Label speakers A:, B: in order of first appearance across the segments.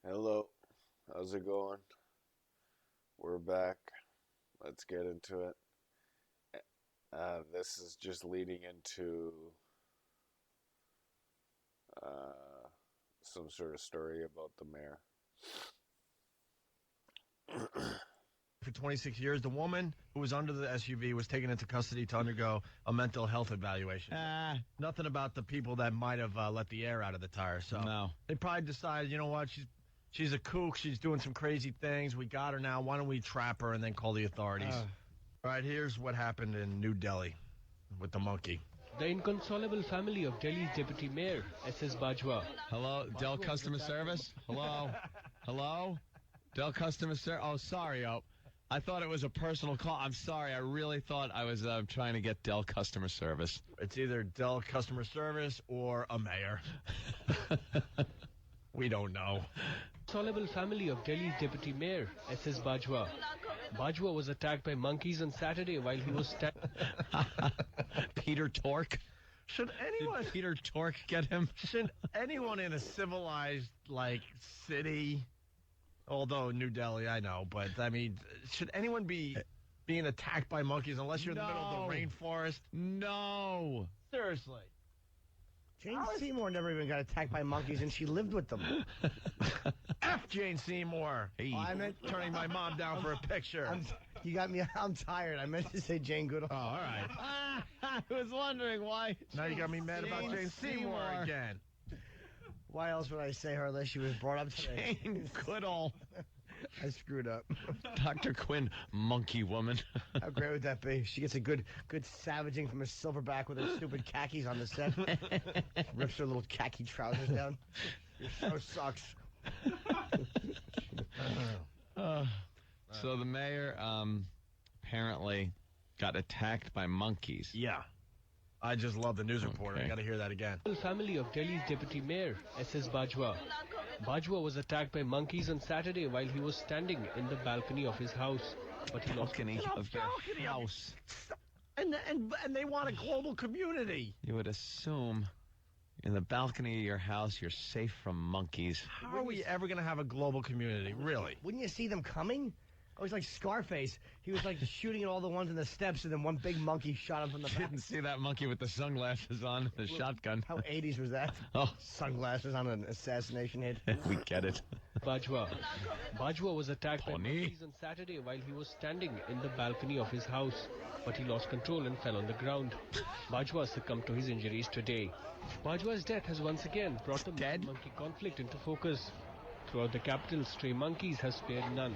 A: Hello, how's it going? We're back. Let's get into it. This is just leading into uh, some sort of story about the mayor.
B: For 26 years, the woman who was under the SUV was taken into custody to undergo a mental health evaluation. Nothing about the people that might have let the air out of the tire. So
C: No.
B: They probably decided, you know what, she's a kook. She's doing some crazy things. We got her now. Why don't we trap her and then call the authorities? All right, here's what happened in New Delhi with the monkey.
D: The inconsolable family of Delhi's Deputy Mayor, S.S. Bajwa.
C: Hello, Dell Customer Service? Hello? Hello? Dell Customer Service? Oh, sorry, I thought it was a personal call. I'm sorry. I really thought I was trying to get Dell Customer Service.
B: It's either Dell Customer Service or a mayor. We don't know.
D: Inconsolable family of Delhi's Deputy Mayor, S.S. Bajwa. Bajwa was attacked by monkeys on Saturday while he was
C: Peter Tork?
B: Should anyone...
C: Did Peter Tork get him?
B: Should anyone in a civilized, city, although New Delhi, I know, but, I mean, should anyone be being attacked by monkeys unless you're in the middle of the rainforest?
C: No.
B: Seriously.
E: Jane Seymour never even got attacked by monkeys, and she lived with them.
B: F. Jane Seymour.
C: Hey.
E: Oh, I meant
B: Turning my mom down for a picture.
E: you got me. I'm tired. I meant to say Jane Goodall.
B: Oh, all right.
C: I was wondering why.
B: Now you got me mad about Jane Seymour again.
E: Why else would I say her unless she was brought up today?
C: Jane Goodall.
E: I screwed up.
C: Dr. Quinn, monkey woman.
E: How great would that be? She gets a good savaging from a silverback with her stupid khakis on the set. Rips her little khaki trousers down. Your show sucks.
C: So the mayor apparently got attacked by monkeys.
B: Yeah. I just love the news reporter.
C: Okay.
B: I got to hear that again.
D: The family of Delhi's Deputy Mayor, S.S. Bajwa. Bajwa was attacked by monkeys on Saturday while he was standing in the balcony of his house. But he lost
C: Balcony of your house.
B: And they want a global community.
C: You would assume in the balcony of your house you're safe from monkeys.
B: How are we ever going to have a global community? Really?
E: Wouldn't you see them coming? I was like Scarface. He was like shooting at all the ones in the steps, and then one big monkey shot him from the back.
C: Didn't see that monkey with the sunglasses on, the shotgun.
E: How 80s was that?
C: Oh.
E: Sunglasses on an assassination hit.
C: We get it.
D: Bajwa. Bajwa was attacked by
C: Tony.
D: monkeys on Saturday while he was standing in the balcony of his house. But he lost control and fell on the ground. Bajwa succumbed to his injuries today. Bajwa's death has once again brought the monkey conflict into focus. Throughout the capital, stray monkeys have spared none.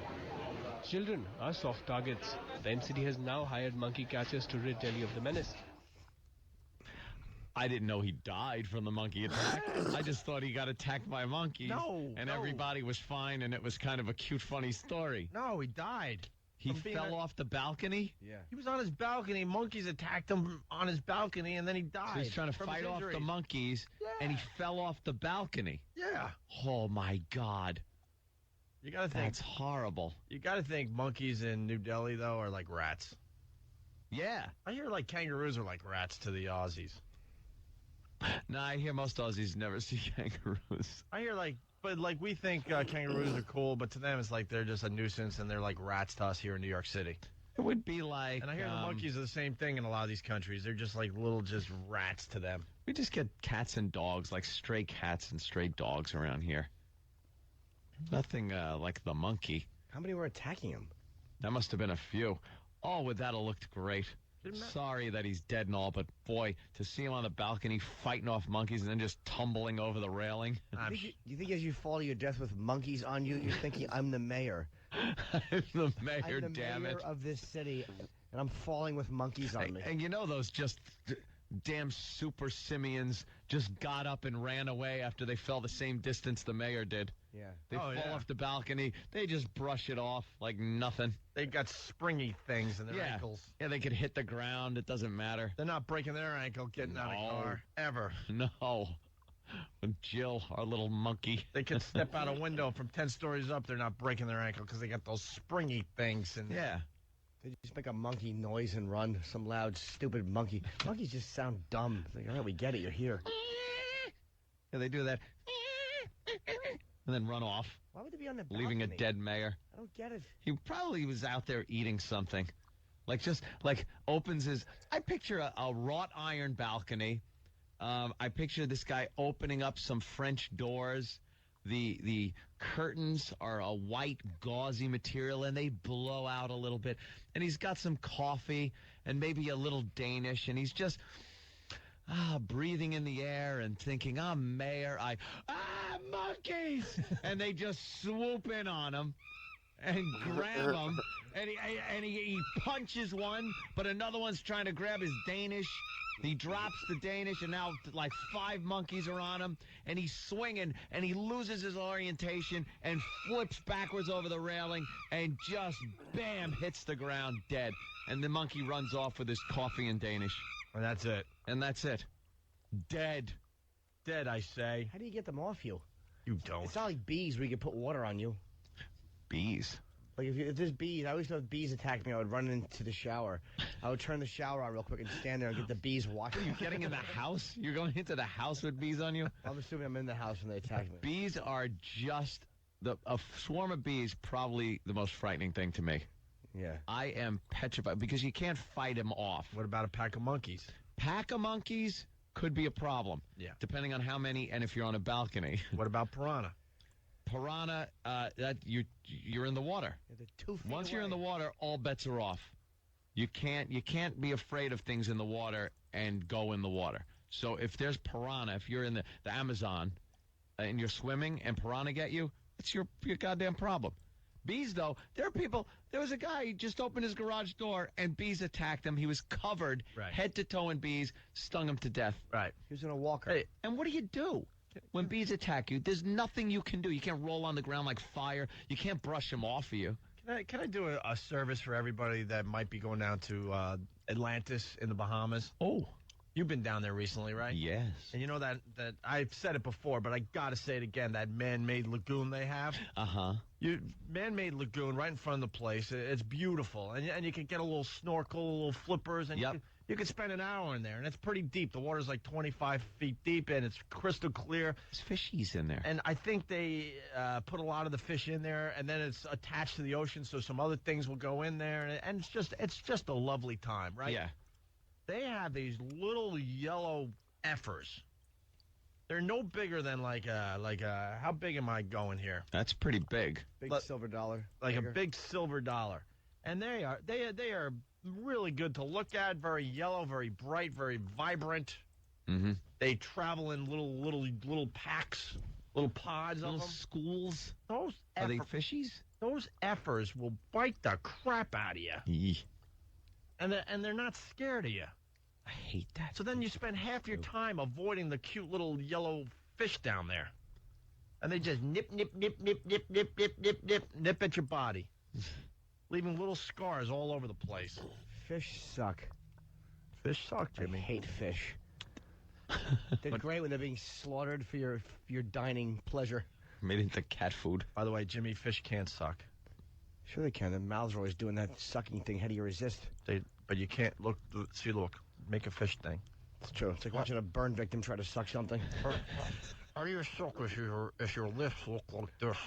D: Children are soft targets. The NCD has now hired monkey catchers to rid Delhi of the menace.
C: I didn't know he died from the monkey attack. I just thought he got attacked by monkeys.
B: No,
C: And
B: no.
C: everybody was fine, and it was kind of a cute, funny story.
B: No, he died.
C: He
B: From being
C: fell off the balcony?
E: Yeah.
B: He was on his balcony. Monkeys attacked him on his balcony, and then he died.
C: So he's trying to
B: from
C: fight
B: his
C: off the
B: injuries.
C: monkeys, and he fell off the balcony.
B: Yeah.
C: Oh, my God.
B: You got to think.
C: That's horrible.
B: You got to think monkeys in New Delhi, though, are like rats.
C: Yeah.
B: I hear kangaroos are like rats to the Aussies.
C: No, I hear most Aussies never see kangaroos.
B: I hear but we think kangaroos are cool, but to them it's like they're just a nuisance and they're like rats to us here in New York City.
C: It would be like...
B: And I hear the monkeys are the same thing in a lot of these countries. They're just like little rats to them.
C: We just get cats and dogs, like stray cats and stray dogs around here. Nothing like the monkey.
E: How many were attacking him?
C: That must have been a few. Oh, would that have looked great. Sorry that he's dead and all, but boy, to see him on the balcony fighting off monkeys and then just tumbling over the railing.
E: You think as you fall to your death with monkeys on you, you're thinking, I'm the mayor.
C: I'm the mayor,
E: I'm the
C: damn
E: mayor
C: it.
E: of this city, and I'm falling with monkeys on me.
C: And you know those just damn super simians just got up and ran away after they fell the same distance the mayor did.
E: Yeah.
C: They fall off the balcony. They just brush it off like nothing.
B: They got springy things in their
C: Yeah.
B: ankles.
C: Yeah, they could hit the ground. It doesn't matter.
B: They're not breaking their ankle getting out of
C: No.
B: car. Ever.
C: No. With Jill, our little monkey.
B: They can step out a window from 10 stories up. They're not breaking their ankle because they got those springy things. And
C: Yeah.
E: They just make a monkey noise and run. Some loud, stupid monkey. Monkeys just sound dumb. It's like, all right, we get it. You're here.
C: Yeah, they do that. and then run off,
E: Why would they be on the balcony?
C: leaving a dead mayor.
E: I don't get it.
C: He probably was out there eating something. Opens his... I picture a wrought iron balcony. I picture this guy opening up some French doors. The curtains are a white gauzy material, and they blow out a little bit. And he's got some coffee and maybe a little Danish, and he's just breathing in the air and thinking, I'm mayor. Monkeys! And they just swoop in on him and grab him, and he punches one, but another one's trying to grab his Danish. He drops the Danish, and now like 5 monkeys are on him, and he's swinging, and he loses his orientation and flips backwards over the railing and just, bam, hits the ground dead. And the monkey runs off with his coffee and Danish.
B: And that's it.
C: And that's it. Dead.
B: Dead, I say.
E: How do you get them off you?
B: You don't.
E: It's not like bees where you can put water on you.
C: Bees.
E: Like if there's bees, I always know if bees attack me, I would run into the shower. I would turn the shower on real quick and stand there and get the bees watching.
C: Are you getting in the house? You're going into the house with bees on you?
E: I'm assuming I'm in the house when they attack me.
C: Bees are just a swarm of bees. Probably the most frightening thing to me.
E: Yeah.
C: I am petrified because you can't fight them off.
B: What about a pack of monkeys?
C: Pack of monkeys could be a problem.
B: Yeah.
C: Depending on how many and if you're on a balcony.
B: What about piranha?
C: Piranha, that you're in the water.
E: Yeah, they're 2 feet
C: Once
E: away.
C: you're in the water, all bets are off. You can't be afraid of things in the water and go in the water. So if there's piranha, if you're in the Amazon and you're swimming and piranha get you, it's your goddamn problem. Bees, though, there was a guy, he just opened his garage door and bees attacked him. He was covered head to toe in bees, stung him to death.
B: Right.
E: He was in a walker.
B: Hey,
C: And what do you do when bees attack you? There's nothing you can do. You can't roll on the ground like fire. You can't brush them off of you.
B: can I do a service for everybody that might be going down to Atlantis in the Bahamas?
C: Oh,
B: You've been down there recently, right?
C: yes.
B: And you know that I've said it before, but I got to say it again, that man-made lagoon they have.
C: Uh-huh.
B: Man-made lagoon right in front of the place. It's beautiful. And you can get a little snorkel, a little flippers, and you can spend an hour in there. And it's pretty deep. The water's like 25 feet deep, and it's crystal clear.
C: There's fishies in there.
B: And I think they put a lot of the fish in there, and then it's attached to the ocean, so some other things will go in there. And it's just a lovely time, right?
C: Yeah.
B: They have these little yellow effers. They're no bigger than like how big am I going here?
C: That's pretty big.
E: Big
B: But-
E: silver dollar.
B: Like
E: Tiger.
B: a big silver dollar. And they are really good to look at, very yellow, very bright, very vibrant.
C: Mm-hmm.
B: They travel in little packs, little pods of
C: Little
B: them.
C: schools.
B: Those
C: Are they
B: effers,
C: fishies?
B: effers will bite the crap out of you.
C: Yee.
B: And they're not scared of you.
C: I hate that.
B: So then you spend half your time avoiding the cute little yellow fish down there. And they just nip at your body, leaving little scars all over the place.
E: Fish suck.
B: Fish suck,
E: I
B: Jimmy.
E: hate fish. They're great when they're being slaughtered for your dining pleasure.
C: Made into cat food.
B: By the way, Jimmy, fish can't suck.
E: Sure they can. The mouths are always doing that sucking thing. How do you resist?
B: But you can't look. Make a fish thing.
E: It's true. It's like watching a burn victim try to suck something.
B: How do you suck if your lips look like this?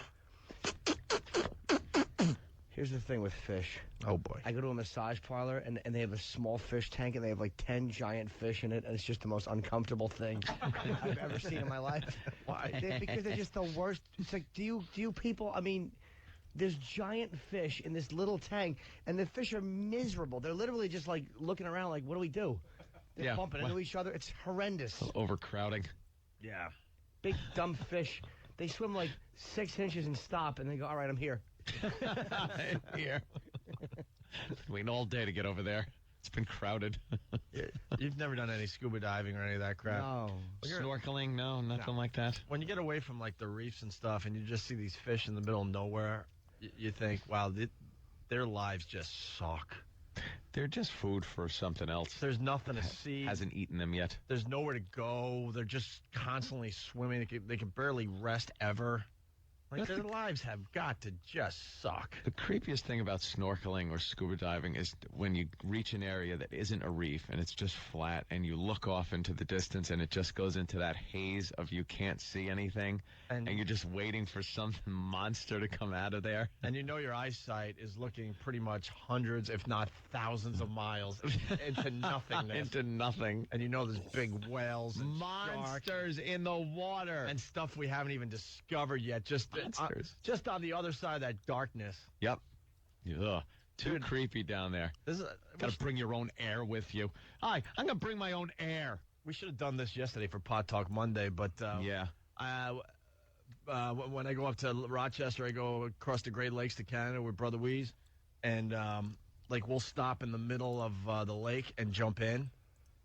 E: Here's the thing with fish.
B: Oh boy.
E: I go to a massage parlor, and they have a small fish tank, and they have like 10 giant fish in it, and it's just the most uncomfortable thing I've ever seen in my life.
B: Why?
E: Because they're just the worst. It's like, do you people, I mean, there's giant fish in this little tank, and the fish are miserable. They're literally just like looking around like, what do we do? They're
C: Yeah,
E: bumping into each other. It's horrendous.
C: Overcrowding.
B: Yeah.
E: Big, dumb fish. They swim like 6 inches and stop, and they go, all right, I'm here.
C: Here. Waiting all day to get over there. It's been crowded.
B: You've never done any scuba diving or any of that crap.
E: No.
C: Snorkeling? No, nothing like that.
B: When you get away from like the reefs and stuff, and you just see these fish in the middle of nowhere, you think, wow, their lives just suck.
C: They're just food for something else.
B: There's nothing to see.
C: Hasn't eaten them yet.
B: There's nowhere to go. They're just constantly swimming. They can barely rest ever. Like, their lives have got to just suck.
C: The creepiest thing about snorkeling or scuba diving is when you reach an area that isn't a reef and it's just flat and you look off into the distance and it just goes into that haze of you can't see anything and you're just waiting for some monster to come out of there.
B: And you know your eyesight is looking pretty much hundreds, if not thousands of miles into nothingness.
C: Into nothing.
B: And you know there's big whales and
C: Monsters in the water.
B: and stuff we haven't even discovered yet. Just on the other side of that darkness.
C: Yep. Ugh. Too
B: Dude.
C: creepy down there. Got to bring your own air with you. Hi, I'm going to bring my own air.
B: We should have done this yesterday for Pod Talk Monday, but
C: Yeah.
B: when I go up to Rochester, I go across the Great Lakes to Canada with Brother Weeze, and like we'll stop in the middle of the lake and jump in,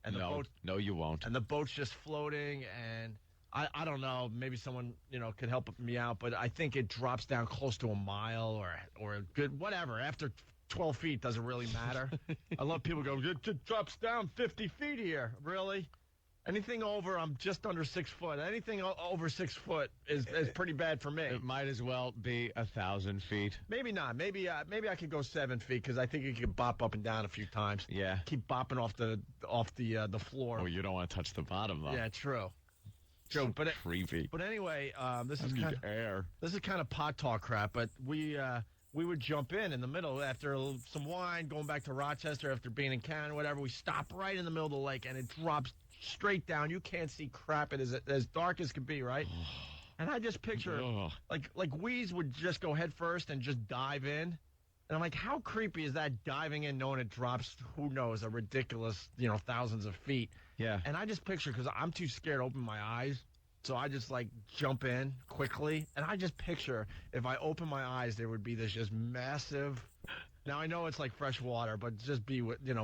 B: and the boat,
C: No, you won't.
B: and the boat's just floating, and I don't know, maybe someone could help me out, but I think it drops down close to a mile or a good whatever. After 12 feet doesn't really matter. I love people go, it drops down 50 feet here. Really? Anything over, I'm just under 6 foot. Anything over 6 foot is pretty bad for me.
C: It might as well be 1,000 feet.
B: Maybe not. Maybe I could go 7 feet because I think you could bop up and down a few times.
C: Yeah.
B: Keep bopping off the floor.
C: Oh, you don't want to touch the bottom, though.
B: Yeah, true. True, but
C: creepy.
B: But anyway, this is
C: I need
B: kind
C: air.
B: of pot talk crap. But we would jump in the middle after some wine, going back to Rochester after being in Canada, whatever. We stop right in the middle of the lake, and it drops straight down. You can't see crap. It is as dark as can be, right? And I just picture like Weeze would just go head first and just dive in. And I'm like, how creepy is that, diving in knowing it drops, who knows, a ridiculous, thousands of feet.
C: Yeah.
B: And I just picture, because I'm too scared to open my eyes, so I just like jump in quickly. And I just picture if I open my eyes, there would be this just massive. Now I know it's like fresh water, but just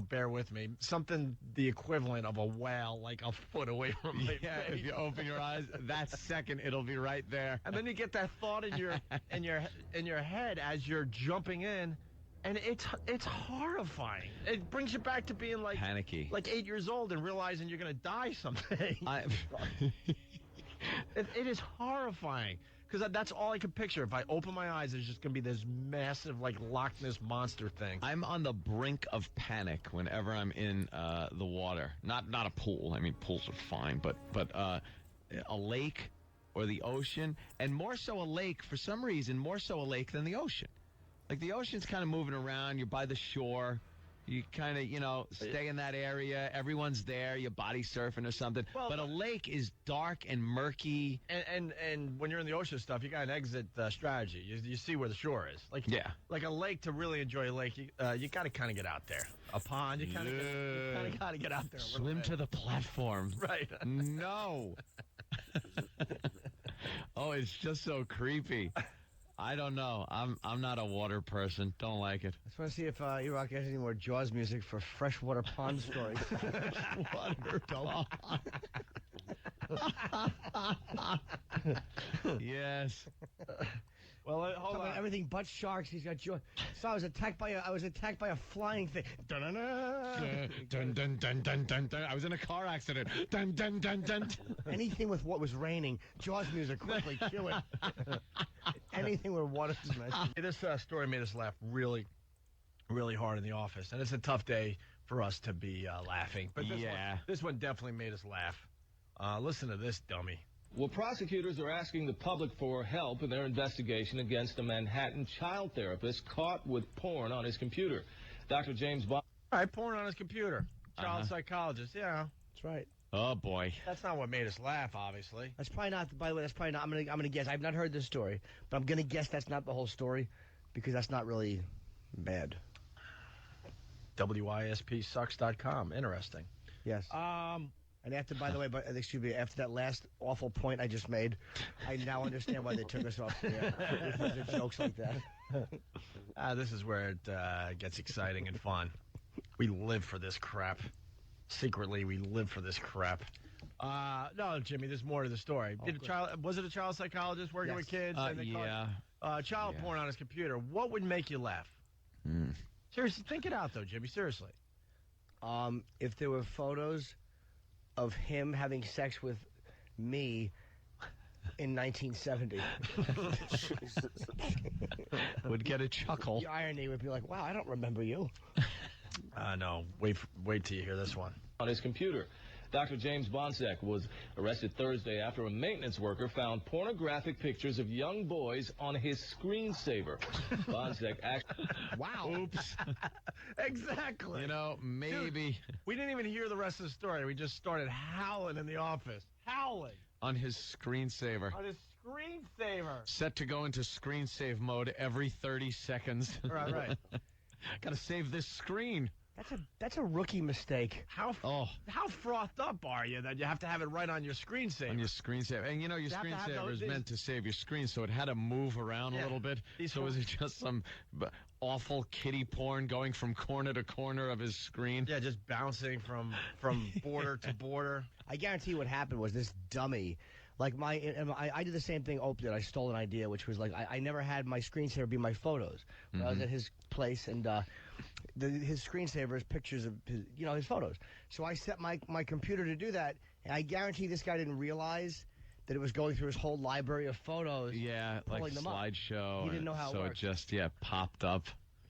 B: bear with me. Something the equivalent of a whale, like a foot away from me.
C: Yeah, if you open your eyes, that second it'll be right there.
B: And then you get that thought in your head as you're jumping in, and it's horrifying. It brings you back to being like
C: Panicky.
B: like 8 years old and realizing you're gonna die someday. It is horrifying. Because that's all I can picture. If I open my eyes, there's just going to be this massive, like, Loch Ness monster thing.
C: I'm on the brink of panic whenever I'm in the water. Not a pool. I mean, pools are fine, but a lake or the ocean, and more so a lake, for some reason, more so a lake than the ocean. Like, the ocean's kind of moving around. You're by the shore. You kind of, stay in that area. Everyone's there. You're body surfing or something.
B: Well,
C: but a lake is dark and murky.
B: And when you're in the ocean stuff, you got an exit strategy. You see where the shore is. Like a lake, to really enjoy a lake, you got to kind of get out there. A pond, you kind of got to get out there a little
C: Swim
B: bit.
C: to the platform.
B: Right.
C: No. Oh, it's just so creepy. I don't know. I'm not a water person. Don't like it.
E: I just want to see if E-Rock has any more Jaws music for freshwater pond stories.
C: Water pond. Yes.
B: Well, hold on.
E: Everything but sharks. He's got Jaws. So I was attacked by a flying thing.
C: Dun, dun, dun, dun, dun, dun. I was in a car accident. Dun, dun, dun, dun.
E: Anything with what was raining. Jaws music, quickly, cue it. Anything where water is mentioned.
B: Hey, this story made us laugh really, really hard in the office, and it's a tough day for us to be laughing. But this one definitely made us laugh. Listen to this dummy.
F: Well, prosecutors are asking the public for help in their investigation against a Manhattan child therapist caught with porn on his computer. Dr. James Bond.
B: All right, porn on his computer. Child psychologist, yeah.
E: That's right.
C: Oh, boy.
B: That's not what made us laugh, obviously.
E: That's probably not. By the way, that's probably not. I'm gonna guess. I've not heard this story, but I'm gonna guess that's not the whole story, because that's not really bad.
B: WISPsucks.com. Interesting.
E: Yes. And after, by the way, excuse me, after that last awful point I just made, I now understand why they took us off the air with the jokes like that.
B: This is where it gets exciting and fun. We live for this crap. Secretly, we live for this crap. No, Jimmy, there's more to the story. Was it a child psychologist working with kids? And they child porn on his computer. What would make you laugh? Seriously, think it out, though, Jimmy. Seriously.
E: If there were photos of him having sex with me in 1970.
C: Would get a chuckle.
E: The irony would be like, wow, I don't remember you.
B: No. Wait till you hear this one.
F: On his computer. Dr. James Bonsek was arrested Thursday after a maintenance worker found pornographic pictures of young boys on his screensaver. Bonsek actually...
E: Wow.
C: Oops.
B: Exactly.
C: You know, maybe
B: We didn't even hear the rest of the story. We just started howling in the office. Howling
C: on his screensaver.
B: on his screensaver.
C: Set to go into screen-save mode every 30 seconds.
B: Right.
C: Gotta save this screen.
E: That's a rookie mistake.
B: How frothed up are you that you have to have it right on your screensaver?
C: On your screensaver. And you know, your
B: You have to have
C: screensaver
B: those-
C: is meant to save your screen, so it had to move around a little bit. So was it just some awful kiddie porn going from corner to corner of his screen?
B: Yeah, just bouncing from border to border.
E: I guarantee what happened was this dummy, like I did the same thing Opie did. I stole an idea, which was like I never had my screensaver be my photos. I was at his place, and his screensaver is pictures of his photos. So I set my computer to do that, and I guarantee this guy didn't realize that it was going through his whole library of photos.
C: Yeah, like
E: pulling them up.
C: slideshow.
E: He didn't know how it
C: so
E: worked.
C: it just popped up.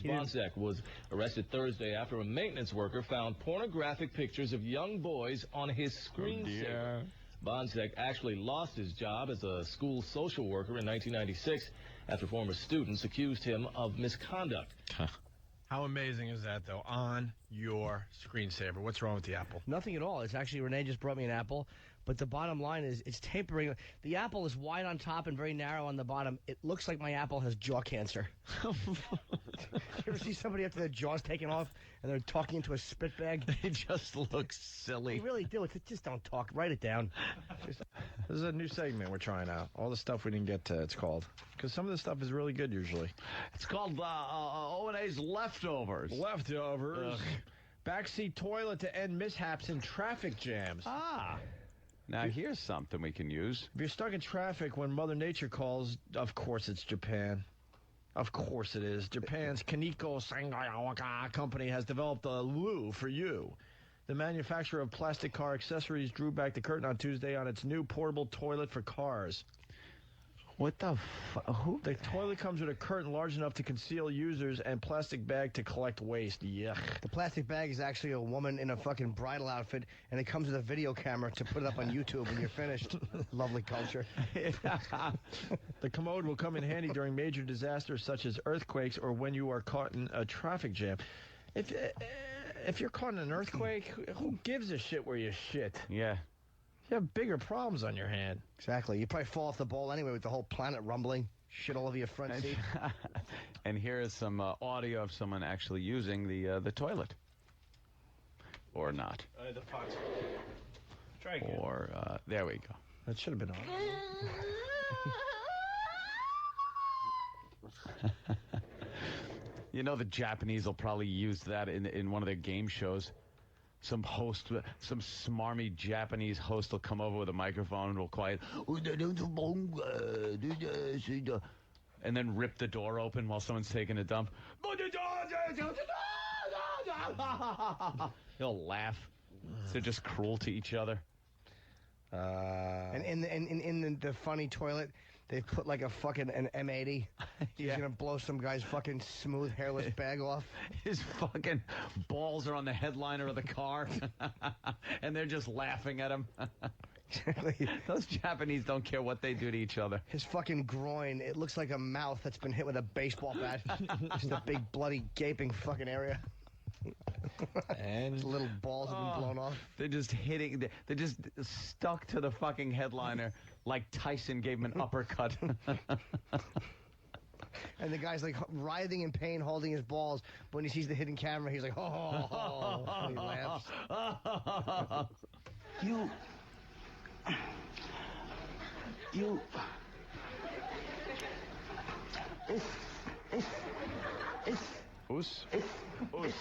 F: Bonsek was arrested Thursday after a maintenance worker found pornographic pictures of young boys on his screensaver. Bonsek actually lost his job as a school social worker in 1996 after former students accused him of misconduct.
B: How amazing is that, though? On your screensaver. What's wrong with the Apple?
E: Nothing at all. It's actually, Renee just brought me an apple, but the bottom line is it's tapering. The apple is wide on top and very narrow on the bottom. It looks like my apple has jaw cancer. You ever see somebody after their jaw's taken off and they're talking into a spit bag?
C: It just looks
E: They
C: silly.
E: really do. It's just don't talk. Write it down.
B: This is a new segment we're trying out. All the stuff we didn't get to, it's called. Because some of the stuff is really good usually.
C: It's called O&A's Leftovers.
B: Leftovers. Backseat toilet to end mishaps in traffic jams.
C: Ah. Now here's something we can use.
B: If you're stuck in traffic when Mother Nature calls, of course it's Japan. Of course it is. Japan's Kaneko Sangayawa company has developed a loo for you. The manufacturer of plastic car accessories drew back the curtain on Tuesday on its new portable toilet for cars.
C: What the who?
B: The toilet comes with a curtain large enough to conceal users and plastic bag to collect waste. Yuck.
E: The plastic bag is actually a woman in a fucking bridal outfit, and it comes with a video camera to put it up on YouTube when you're finished. Lovely culture.
B: The commode will come in handy during major disasters such as earthquakes or when you are caught in a traffic jam. If you're caught in an earthquake, who gives a shit where you shit?
C: Yeah.
B: You have bigger problems on your hand.
E: Exactly. You probably fall off the bowl anyway with the whole planet rumbling. Shit all over your front seat.
C: And here is some audio of someone actually using the toilet. Or not.
B: The fox. Try again.
C: Or, there we go.
B: That should have been on.
C: You know the Japanese will probably use that in one of their game shows. Some smarmy Japanese host will come over with a microphone and will quiet, and then rip the door open while someone's taking a dump. He'll laugh. They're just cruel to each other.
E: And in the funny toilet, they put like a fucking an M80. He's
C: Yeah.
E: gonna blow some guy's fucking smooth hairless bag off.
C: His fucking balls are on the headliner of the car, and they're just laughing at him.
E: Exactly.
C: Those Japanese don't care what they do to each other.
E: His fucking groin, it looks like a mouth that's been hit with a baseball bat. Just a big bloody gaping fucking area.
B: And
E: His little balls have been blown off.
C: They're just hitting. They're just stuck to the fucking headliner like Tyson gave him an uppercut.
E: And the guy's like writhing in pain, holding his balls. But when he sees the hidden camera, he's like, oh, and he laughs.
G: You.
C: Oos. Oos.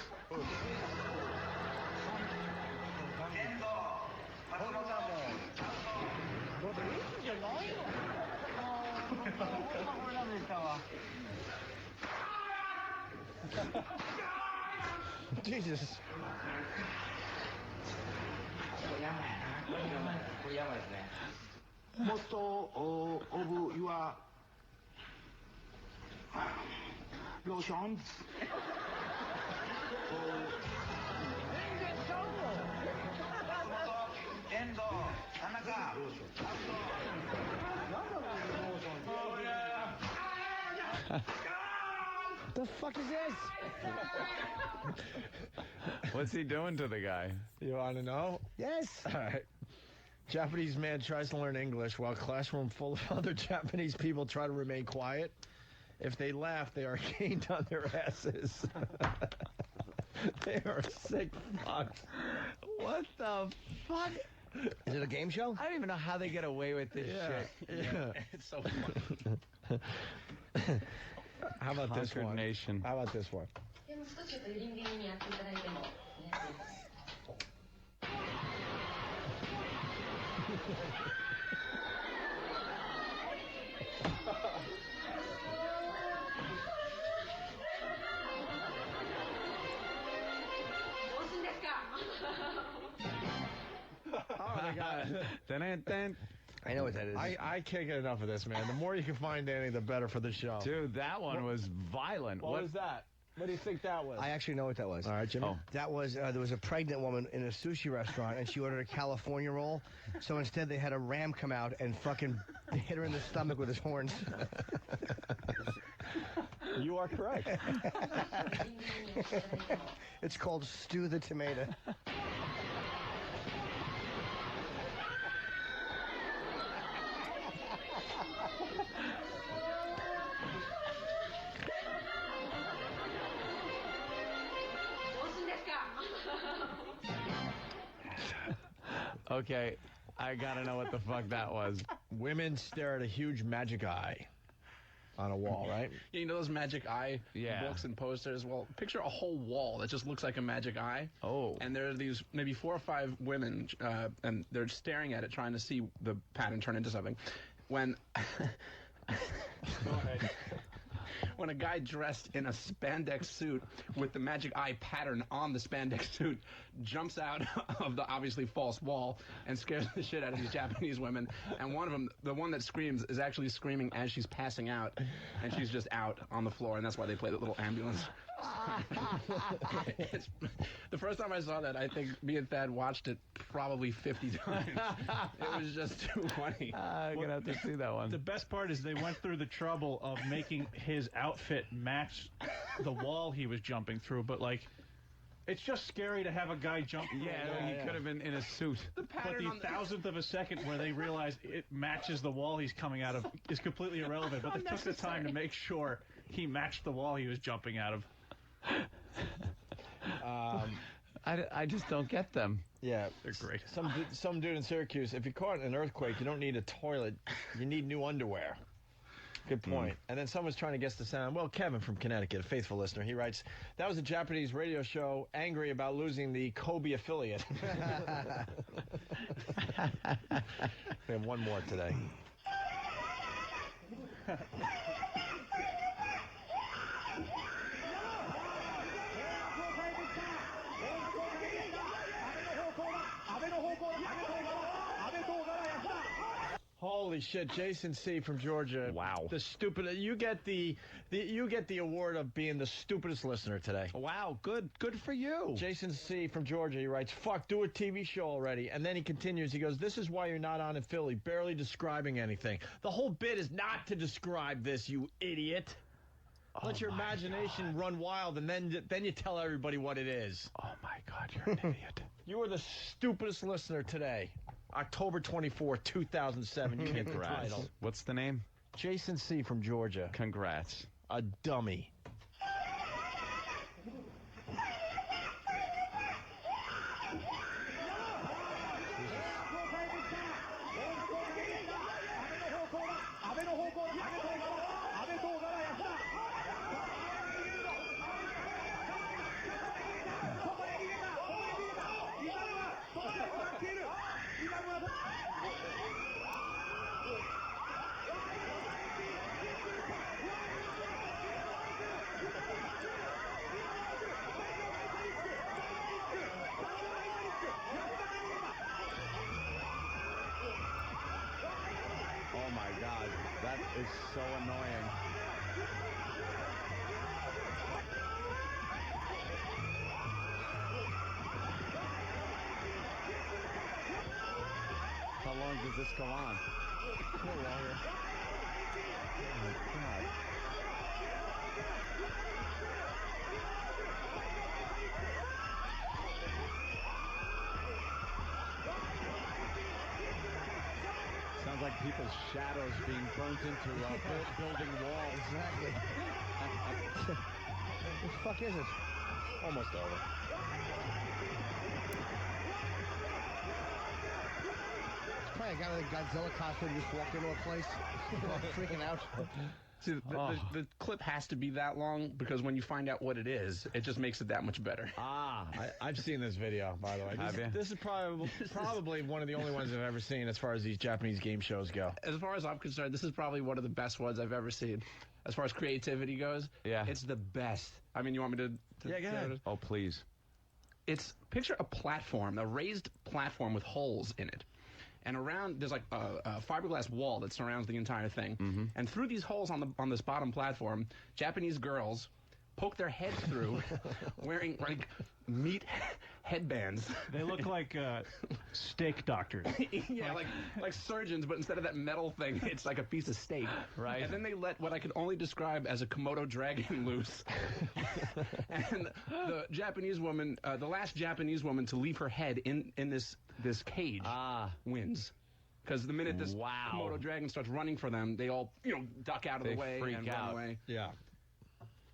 E: Jesus.
G: most of your lotions.
E: The fuck is this?
C: What's he doing to the guy?
B: You want to know?
E: Yes.
B: All right. Japanese man tries to learn English while classroom full of other Japanese people try to remain quiet. If they laugh, they are caned on their asses. They are sick fucks.
C: What the fuck?
E: Is it a game show?
C: I don't even know how they get away with this shit.
B: Yeah.
G: It's so funny.
B: How about this
C: Conquered
B: one?
C: nation.
B: How about this one?
H: でも少しちょっとリング気味にやっていただいても見やすいです。おしいですか
B: Oh my god.
C: Dun-dun-dun.
E: I know what that is.
B: I can't get enough of this, man. The more you can find Danny, the better for the show.
C: Dude, that one was violent.
B: What was that? What do you think that was?
E: I actually know what that was.
B: All right, Jimmy.
C: Oh.
E: That was, there was a pregnant woman in a sushi restaurant, and she ordered a California roll. So instead, they had a ram come out and fucking hit her in the stomach with his horns.
B: You are correct.
H: リング気味にやっていただいても
E: It's called Stew the Tomato.
C: Okay, I gotta know what the fuck that was.
B: Women stare at a huge magic eye on a wall, right?
G: Yeah, you know those magic eye
C: Yeah.
G: books and posters? Well, picture a whole wall that just looks like a magic eye.
C: Oh.
G: And there are these maybe 4 or 5 women, and they're staring at it, trying to see the pattern turn into something. When when a guy dressed in a spandex suit with the magic eye pattern on the spandex suit jumps out of the obviously false wall and scares the shit out of these Japanese women, and one of them, the one that screams, is actually screaming as she's passing out, and she's just out on the floor, and that's why they play that little ambulance. It's, the first time I saw that, I think me and Thad watched it probably 50 times. It was just too funny.
C: I'm gonna have to see that one.
I: The best part is they went through the trouble of making his outfit match the wall he was jumping through, but like, it's just scary to have a guy jump through
C: Yeah,
I: a wall.
C: he could have been in a suit.
G: The
I: But
G: pattern
I: the
G: on the...
I: thousandth of a second where they realize it matches the wall he's coming out of is completely irrelevant. But they took the time to make sure he matched the wall he was jumping out of.
C: I just don't get them.
B: Yeah.
I: They're great.
B: Some dude in Syracuse, if you're caught in an earthquake, you don't need a toilet. You need new underwear. Good point. And then someone's trying to guess the sound. Well, Kevin from Connecticut, a faithful listener, he writes, that was a Japanese radio show angry about losing the Kobe affiliate. We have one more today. Holy shit, Jason C. from Georgia.
C: Wow.
B: The stupid. You get the award of being the stupidest listener today.
C: Wow, good for you.
B: Jason C. from Georgia, he writes, fuck, do a TV show already. And then he continues, he goes, this is why you're not on in Philly, barely describing anything. The whole bit is not to describe this, you idiot. Let your imagination run wild, and then you tell everybody what it is.
C: Oh my God, you're an idiot.
B: You are the stupidest listener today. October 24, 2007. You get the title.
C: What's the name?
B: Jason C. from Georgia.
C: Congrats.
B: A dummy.
C: is so annoying. How long does this go on?
E: A little longer.
C: Oh, my God. Sounds like people's shadows being burnt into building walls.
E: Exactly. What the fuck is it?
C: Almost over.
E: It's probably a guy with a Godzilla costume just walked into a place, freaking out.
G: See, the clip has to be that long because when you find out what it is, it just makes it that much better.
B: I've seen this video, by the way.
C: Have you?
B: This is probably one of the only ones I've ever seen as far as these Japanese game shows go.
G: As far as I'm concerned, this is probably one of the best ones I've ever seen. As far as creativity goes,
C: Yeah.
G: it's the best. I mean, you want me to
B: Yeah, go ahead.
C: Oh, please.
G: It's picture a platform, a raised platform with holes in it. And around there's like a fiberglass wall that surrounds the entire thing.
C: Mm-hmm.
G: And through these holes on this bottom platform, Japanese girls poke their heads through wearing like meat headbands.
I: They look like steak doctors.
G: Yeah, like surgeons, but instead of that metal thing, it's like a piece of steak.
C: Right.
G: And then they let what I could only describe as a Komodo dragon loose. And the Japanese woman, the last Japanese woman to leave her head in this cage wins. Because the minute this Komodo dragon starts running for them, they all duck out of the way
C: freak
G: and
C: out.
G: run away.
B: Yeah.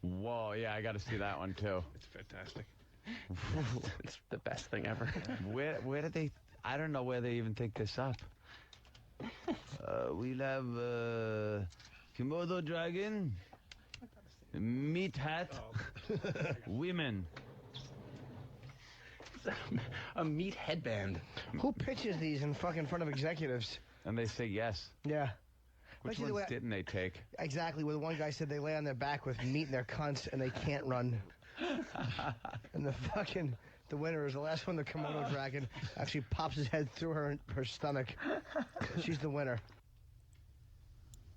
C: Whoa, yeah, I got to see that one, too.
G: It's fantastic. It's the best thing ever.
C: Where did they... I don't know where they even think this up. We'll have Komodo dragon, meat hat, women.
G: A meat headband.
E: Who pitches these in front of executives?
C: And they say yes.
E: Yeah.
C: Which
E: Especially the
C: ones
E: way-
C: didn't they take?
E: Exactly, where the one guy said they lay on their back with meat in their cunts and they can't run. And the winner is the last one, the Komodo dragon, actually pops his head through her stomach. She's the winner.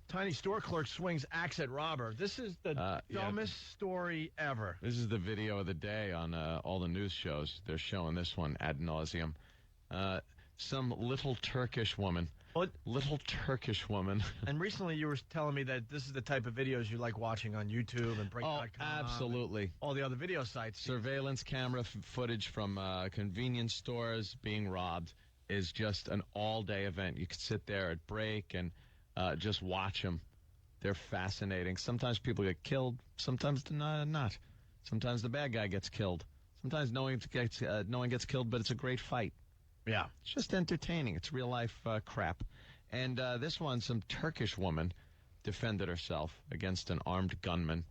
B: Tiny store clerk swings axe at robber. This is the dumbest story ever.
C: This is the video of the day on all the news shows. They're showing this one ad nauseum. Some little Turkish woman.
B: What?
C: Little Turkish woman.
B: And recently you were telling me that this is the type of videos you like watching on YouTube and Break.com.
C: Oh, absolutely.
B: All the other video sites.
C: Surveillance camera footage from convenience stores being robbed is just an all-day event. You could sit there at break and just watch them. They're fascinating. Sometimes people get killed. Sometimes not. Sometimes the bad guy gets killed. Sometimes no one gets killed, but it's a great fight.
B: Yeah.
C: It's just entertaining. It's real-life crap. And this one, some Turkish woman defended herself against an armed gunman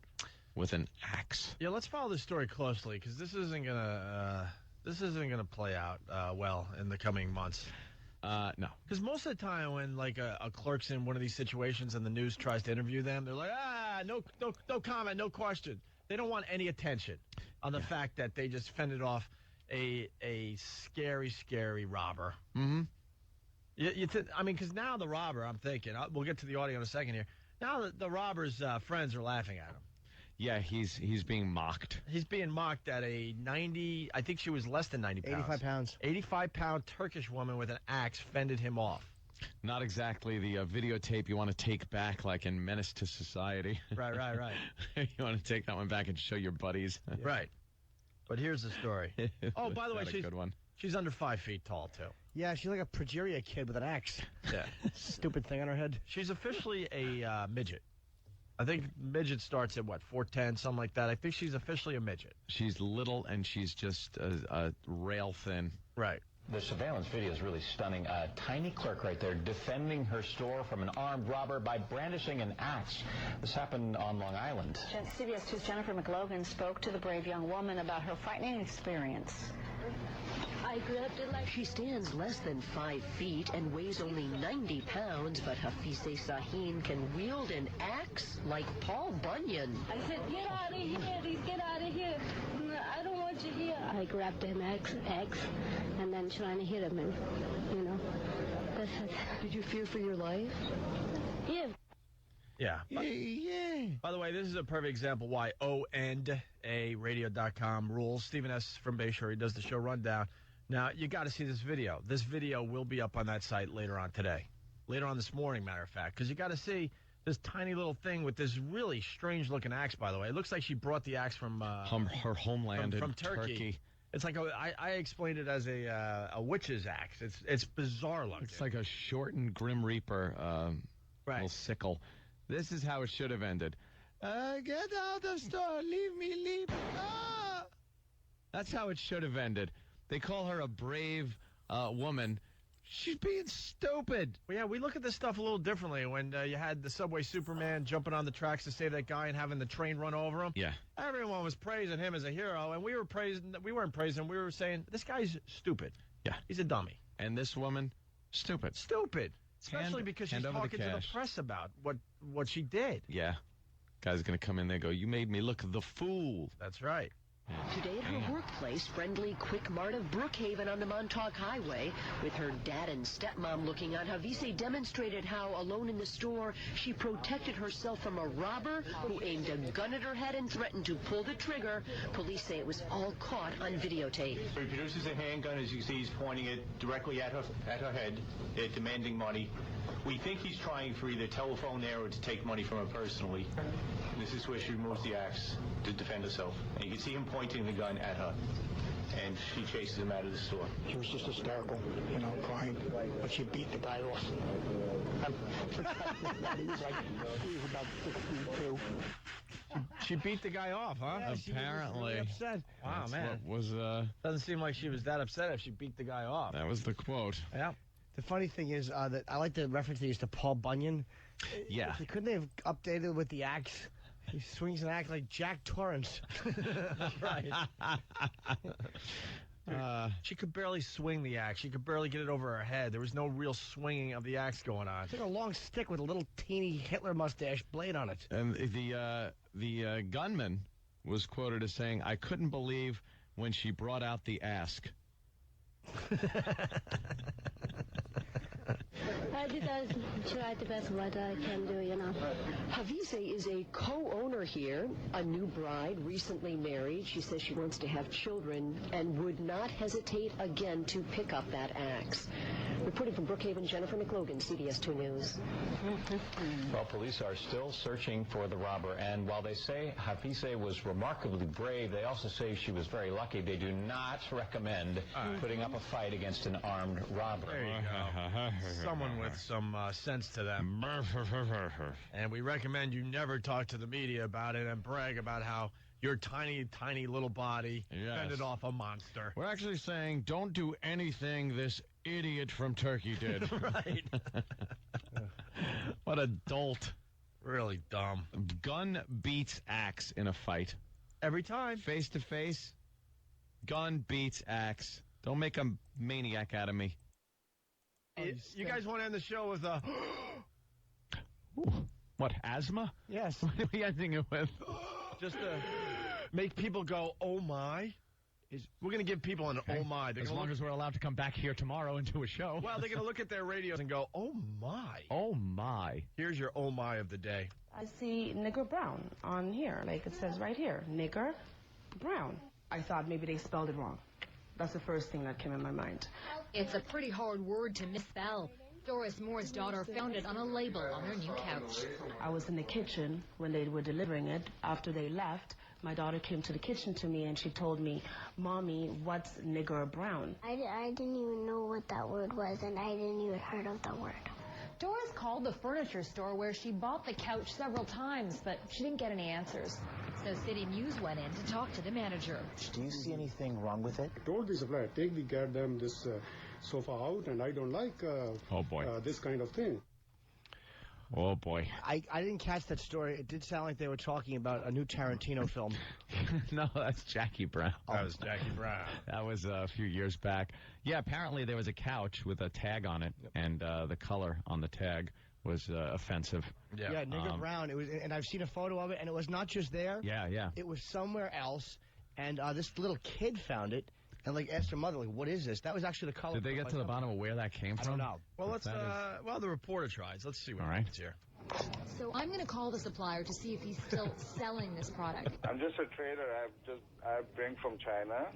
C: with an axe.
B: Yeah, let's follow this story closely because this isn't gonna play out well in the coming months.
C: No.
B: Because most of the time when like a clerk's in one of these situations and the news tries to interview them, they're like, no comment, no question. They don't want any attention on the fact that they just fended off a scary robber.
C: Mm-hmm.
B: Because now the robber, I'm thinking, we'll get to the audio in a second here. Now the robber's friends are laughing at him.
C: Yeah, he's being mocked.
B: He's being mocked at a 90, I think she was less than 90 pounds.
E: 85 pounds.
B: 85-pound Turkish woman with an axe fended him off.
C: Not exactly the videotape you want to take back like in Menace to Society.
B: Right.
C: You want to take that one back and show your buddies.
B: Right. But here's the story. Oh, by the way,
C: she's a good one.
B: She's under 5 feet tall, too.
E: Yeah, she's like a progeria kid with an axe.
B: Yeah.
E: Stupid thing on her head.
B: She's officially a midget. I think midget starts at, 4'10", something like that. I think she's officially a midget.
C: She's little and she's just rail thin.
B: Right.
J: The surveillance video is really stunning. A tiny clerk right there defending her store from an armed robber by brandishing an axe. This happened on Long Island.
K: CBS 2's Jennifer McLogan spoke to the brave young woman about her frightening experience.
L: I grabbed it like... She stands less than 5 feet and weighs only 90 pounds, but Hafize Sahin can wield an axe like Paul Bunyan.
M: I said, get out of here, get out of here. I don't want you here. I grabbed him axe, and then trying to hit him, and,
L: Did you fear for your life?
M: Yeah.
B: Yeah. By the way, this is a perfect example why ONDARadio.com rules. Stephen S. from Bayshore, he does the show rundown. Now, you got to see this video. This video will be up on that site later on today. Later on this morning, matter of fact. Because you got to see this tiny little thing with this really strange-looking axe, by the way. It looks like she brought the axe from
C: her homeland
B: from
C: in
B: Turkey. It's like I explained it as a witch's axe. It's bizarre looking.
C: It's like a shortened Grim Reaper little sickle. This is how it should have ended. Get out of the store. Leave me, leave. Ah! That's how it should have ended. They call her a brave woman. She's being stupid.
B: Well, yeah, we look at this stuff a little differently. When you had the Subway Superman jumping on the tracks to save that guy and having the train run over him.
C: Yeah.
B: Everyone was praising him as a hero, and we weren't praising him. We were saying, this guy's stupid.
C: Yeah.
B: He's a dummy.
C: And this woman, stupid.
B: Stupid. Especially because she's talking to the press about what she did.
C: Yeah. Guy's going to come in there and go, you made me look the fool.
B: That's right.
L: Today at her workplace, friendly Quick Mart of Brookhaven on the Montauk Highway, with her dad and stepmom looking on, Havise demonstrated how, alone in the store, she protected herself from a robber who aimed a gun at her head and threatened to pull the trigger. Police say it was all caught on videotape.
N: He produces a handgun. As you can see, he's pointing it directly at her head, demanding money. We think he's trying for either telephone there or to take money from her personally. This is where she removes the axe to defend herself. And you can see him pointing the gun at her. And she chases him out of the store.
O: She was just hysterical, crying. But she beat the guy off. He was about 62.
B: She beat the guy off, huh?
C: Yeah, apparently.
B: She was really upset. Wow,
C: That's
B: man.
C: What was,
B: doesn't seem like she was that upset if she beat the guy off.
C: That was the quote.
B: Yeah.
E: The funny thing is that I like the reference they used to Paul Bunyan.
C: Yeah.
E: Couldn't they have updated with the axe? He swings an axe like Jack Torrance.
B: Right. She could barely swing the axe. She could barely get it over her head. There was no real swinging of the axe going on.
E: It's like a long stick with a little teeny Hitler mustache blade on it.
C: And the gunman was quoted as saying, I couldn't believe when she brought out the ask.
M: I did try the best what I can do,
L: Havise is a co-owner here, a new bride, recently married. She says she wants to have children and would not hesitate again to pick up that axe. Reporting from Brookhaven, Jennifer McLogan, CBS 2 News.
J: Well, police are still searching for the robber, and while they say Havise was remarkably brave, they also say she was very lucky. They do not recommend putting up a fight against an armed robber.
B: There you go. Someone with some sense to them. And we recommend you never talk to the media about it and brag about how your tiny, tiny little body fended off a monster.
C: We're actually saying don't do anything this idiot from Turkey did.
B: Right.
C: What a dolt.
B: Really dumb.
C: Gun beats axe in a fight.
B: Every time.
C: Face to face. Gun beats axe. Don't make a maniac out of me.
B: You guys want to end the show with a...
C: What, asthma?
E: Yes.
C: What are we ending it with?
B: Just to make people go, oh my? We're going to give people an oh my.
P: As long as we're allowed to come back here tomorrow and do a show.
B: Well, they're going to look at their radios and go, oh my.
C: Oh my.
B: Here's your oh my of the day.
Q: I see nigger brown on here. Like it says right here, nigger brown. I thought maybe they spelled it wrong. That's the first thing that came in my mind.
R: It's a pretty hard word to misspell. Doris Moore's daughter found it on a label on her new couch.
Q: I was in the kitchen when they were delivering it. After they left, my daughter came to the kitchen to me and she told me, Mommy, what's nigger brown?
M: I didn't even know what that word was, and I didn't even heard of the word.
R: Doris called the furniture store where she bought the couch several times, but she didn't get any answers. So City News went in to talk to the manager.
S: Do you see anything wrong with it?
T: I told the supplier, get them this sofa out, and I don't like this kind of thing.
C: Oh, boy.
E: I didn't catch that story. It did sound like they were talking about a new Tarantino film.
C: No, that's Jackie Brown.
B: That was Jackie Brown.
C: That was a few years back. Yeah, apparently there was a couch with a tag on it, and the color on the tag was offensive.
E: Yeah, nigger brown. It was, and I've seen a photo of it, and it was not just there.
C: Yeah.
E: It was somewhere else, and this little kid found it. And asked her mother, what is this? That was actually the color.
C: Did they get to the bottom of where that came from?
E: I don't know.
B: Well, let's. Well, the reporter tries. Let's see what happens here.
R: So I'm going to call the supplier to see if he's still selling this product.
U: I'm just a trader. I bring from China,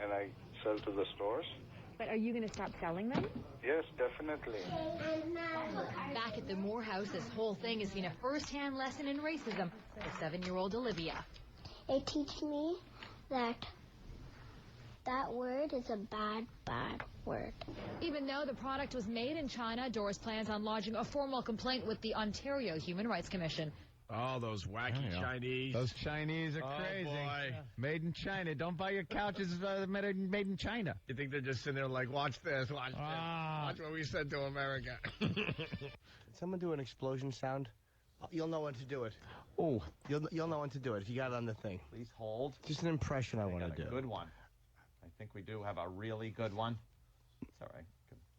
U: and I sell to the stores.
R: But are you going to stop selling them?
U: Yes, definitely.
R: Back at the Moore House, this whole thing has been a first-hand lesson in racism for 7-year-old Olivia.
M: It teaches me that that word is a bad, bad word.
R: Even though the product was made in China, Doris plans on lodging a formal complaint with the Ontario Human Rights Commission.
B: Oh, those wacky Chinese.
C: Those Chinese are crazy.
B: Boy.
C: Made in China. Don't buy your couches made in China.
B: You think they're just sitting there like, watch this, watch this. Watch what we said to America.
E: Can someone do an explosion sound? You'll know when to do it.
C: Oh.
E: You'll know when to do it if you got it on the thing.
V: Please hold.
E: Just an impression I want to do.
V: Good one. I think we do have a really good one. It's all right.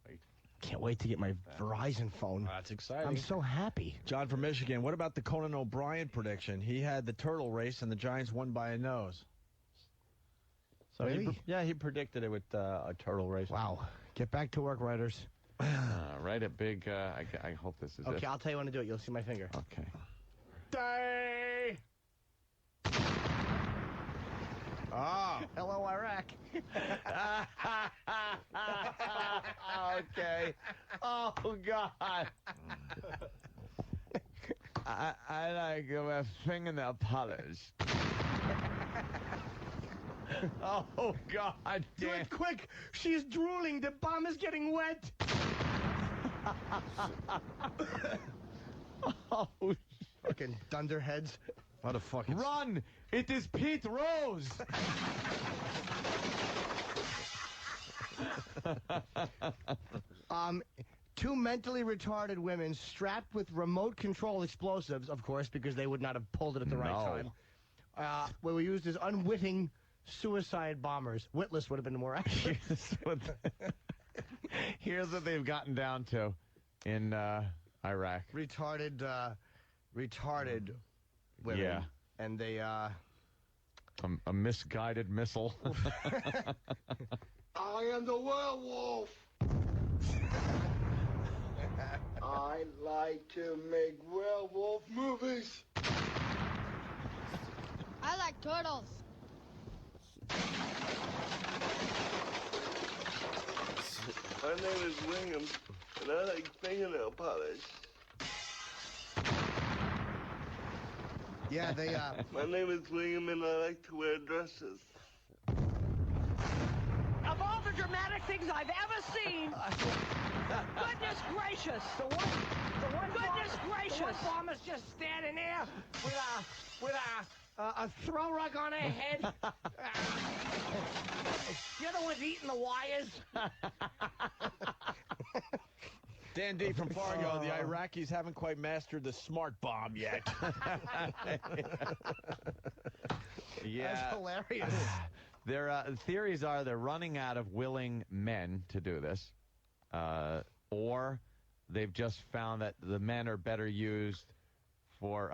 V: Wait.
E: Can't wait to get my Verizon phone.
W: That's exciting.
E: I'm so happy.
W: John from Michigan, what about the Conan O'Brien prediction? He had the turtle race, and the Giants won by a nose. So
E: Really?
W: he predicted it with a turtle race.
E: Wow. Get back to work, writers.
C: Write a big, I hope this is it.
E: Okay, I'll tell you when to do it. You'll see my finger.
C: Okay.
E: Day.
W: Oh.
E: Hello, Iraq.
C: Okay. Oh, God. I like my fingernail polish. Oh, God.
E: Do it quick. She's drooling. The bomb is getting wet.
C: Oh,
E: fucking thunderheads.
W: What a fucking...
C: Run! It is Pete Rose!
E: Two mentally retarded women strapped with remote control explosives, of course, because they would not have pulled it at the right time, were used as unwitting suicide bombers. Witless would have been more accurate.
C: Here's what they've gotten down to in Iraq.
E: Retarded women.
C: Yeah.
E: And they,
C: A misguided missile.
O: I am the werewolf. I like to make werewolf movies.
M: I like turtles.
U: My name is William, and I like fingernail polish.
E: Yeah, they,
U: My name is William, and I like to wear dresses.
L: Of all the dramatic things I've ever seen, goodness gracious! Goodness gracious!
E: The one bomber's just standing there with a throw rug on her head. The other one's eating the wires.
W: Dan D. from Fargo, the Iraqis haven't quite mastered the smart bomb yet.
C: Yeah.
E: That's hilarious.
C: Their theories are they're running out of willing men to do this, or they've just found that the men are better used for,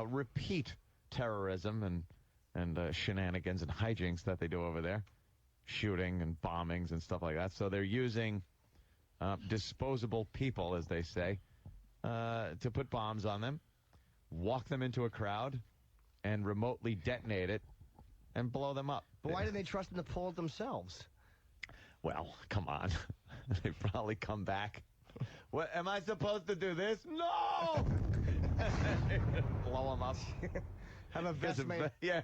C: repeat terrorism and shenanigans and hijinks that they do over there, shooting and bombings and stuff like that. So they're using disposable people, as they say, to put bombs on them, walk them into a crowd, and remotely detonate it and blow them up.
E: But why didn't they trust them to pull it themselves?
C: Well, come on. They probably come back. What, am I supposed to do this? No! Blow them up.
E: Have a vest made.
C: Yeah.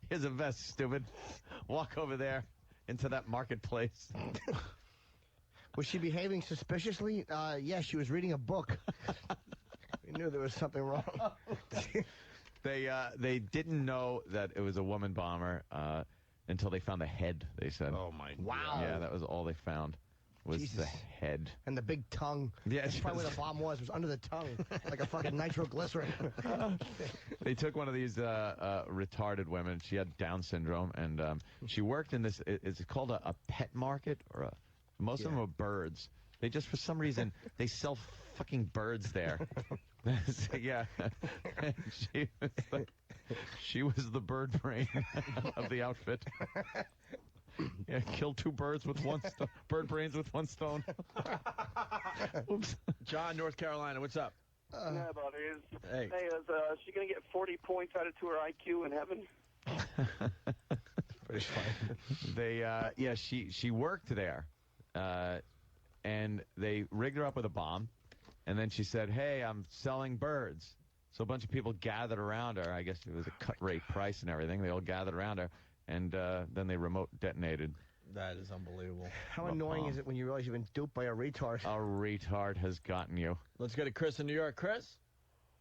C: Here's a vest, stupid. Walk over there into that marketplace.
E: Was she behaving suspiciously? Yeah, she was reading a book. We knew there was something wrong.
C: They didn't know that it was a woman bomber until they found the head, they said.
W: Oh, my God.
E: Wow.
C: Yeah, that was all they found was
E: Jesus.
C: the head.
E: And the big tongue.
C: Yeah,
E: That's probably where the bomb was under the tongue. Like a fucking nitroglycerin.
C: They took one of these retarded women. She had Down syndrome, and she worked in this, is it called a pet market? Or most of them are birds. They just, for some reason, they sell fucking birds there. So, yeah. She was the bird brain of the outfit. Yeah, kill two birds with one stone. Bird brains with one stone.
W: Oops. John, North Carolina, what's up?
A: Yeah, about it is.
W: Hey.
A: Hey, is she going to get 40 points out of to her IQ in heaven?
W: Pretty funny.
C: They, she worked there, and they rigged her up with a bomb, and then she said, "Hey, I'm selling birds." So a bunch of people gathered around her. I guess it was a cut rate price and everything. They all gathered around her, and then they remote detonated.
W: That is unbelievable.
E: How annoying is it when you realize you've been duped by a retard?
C: A retard has gotten you.
W: Let's go to Chris in New York. Chris?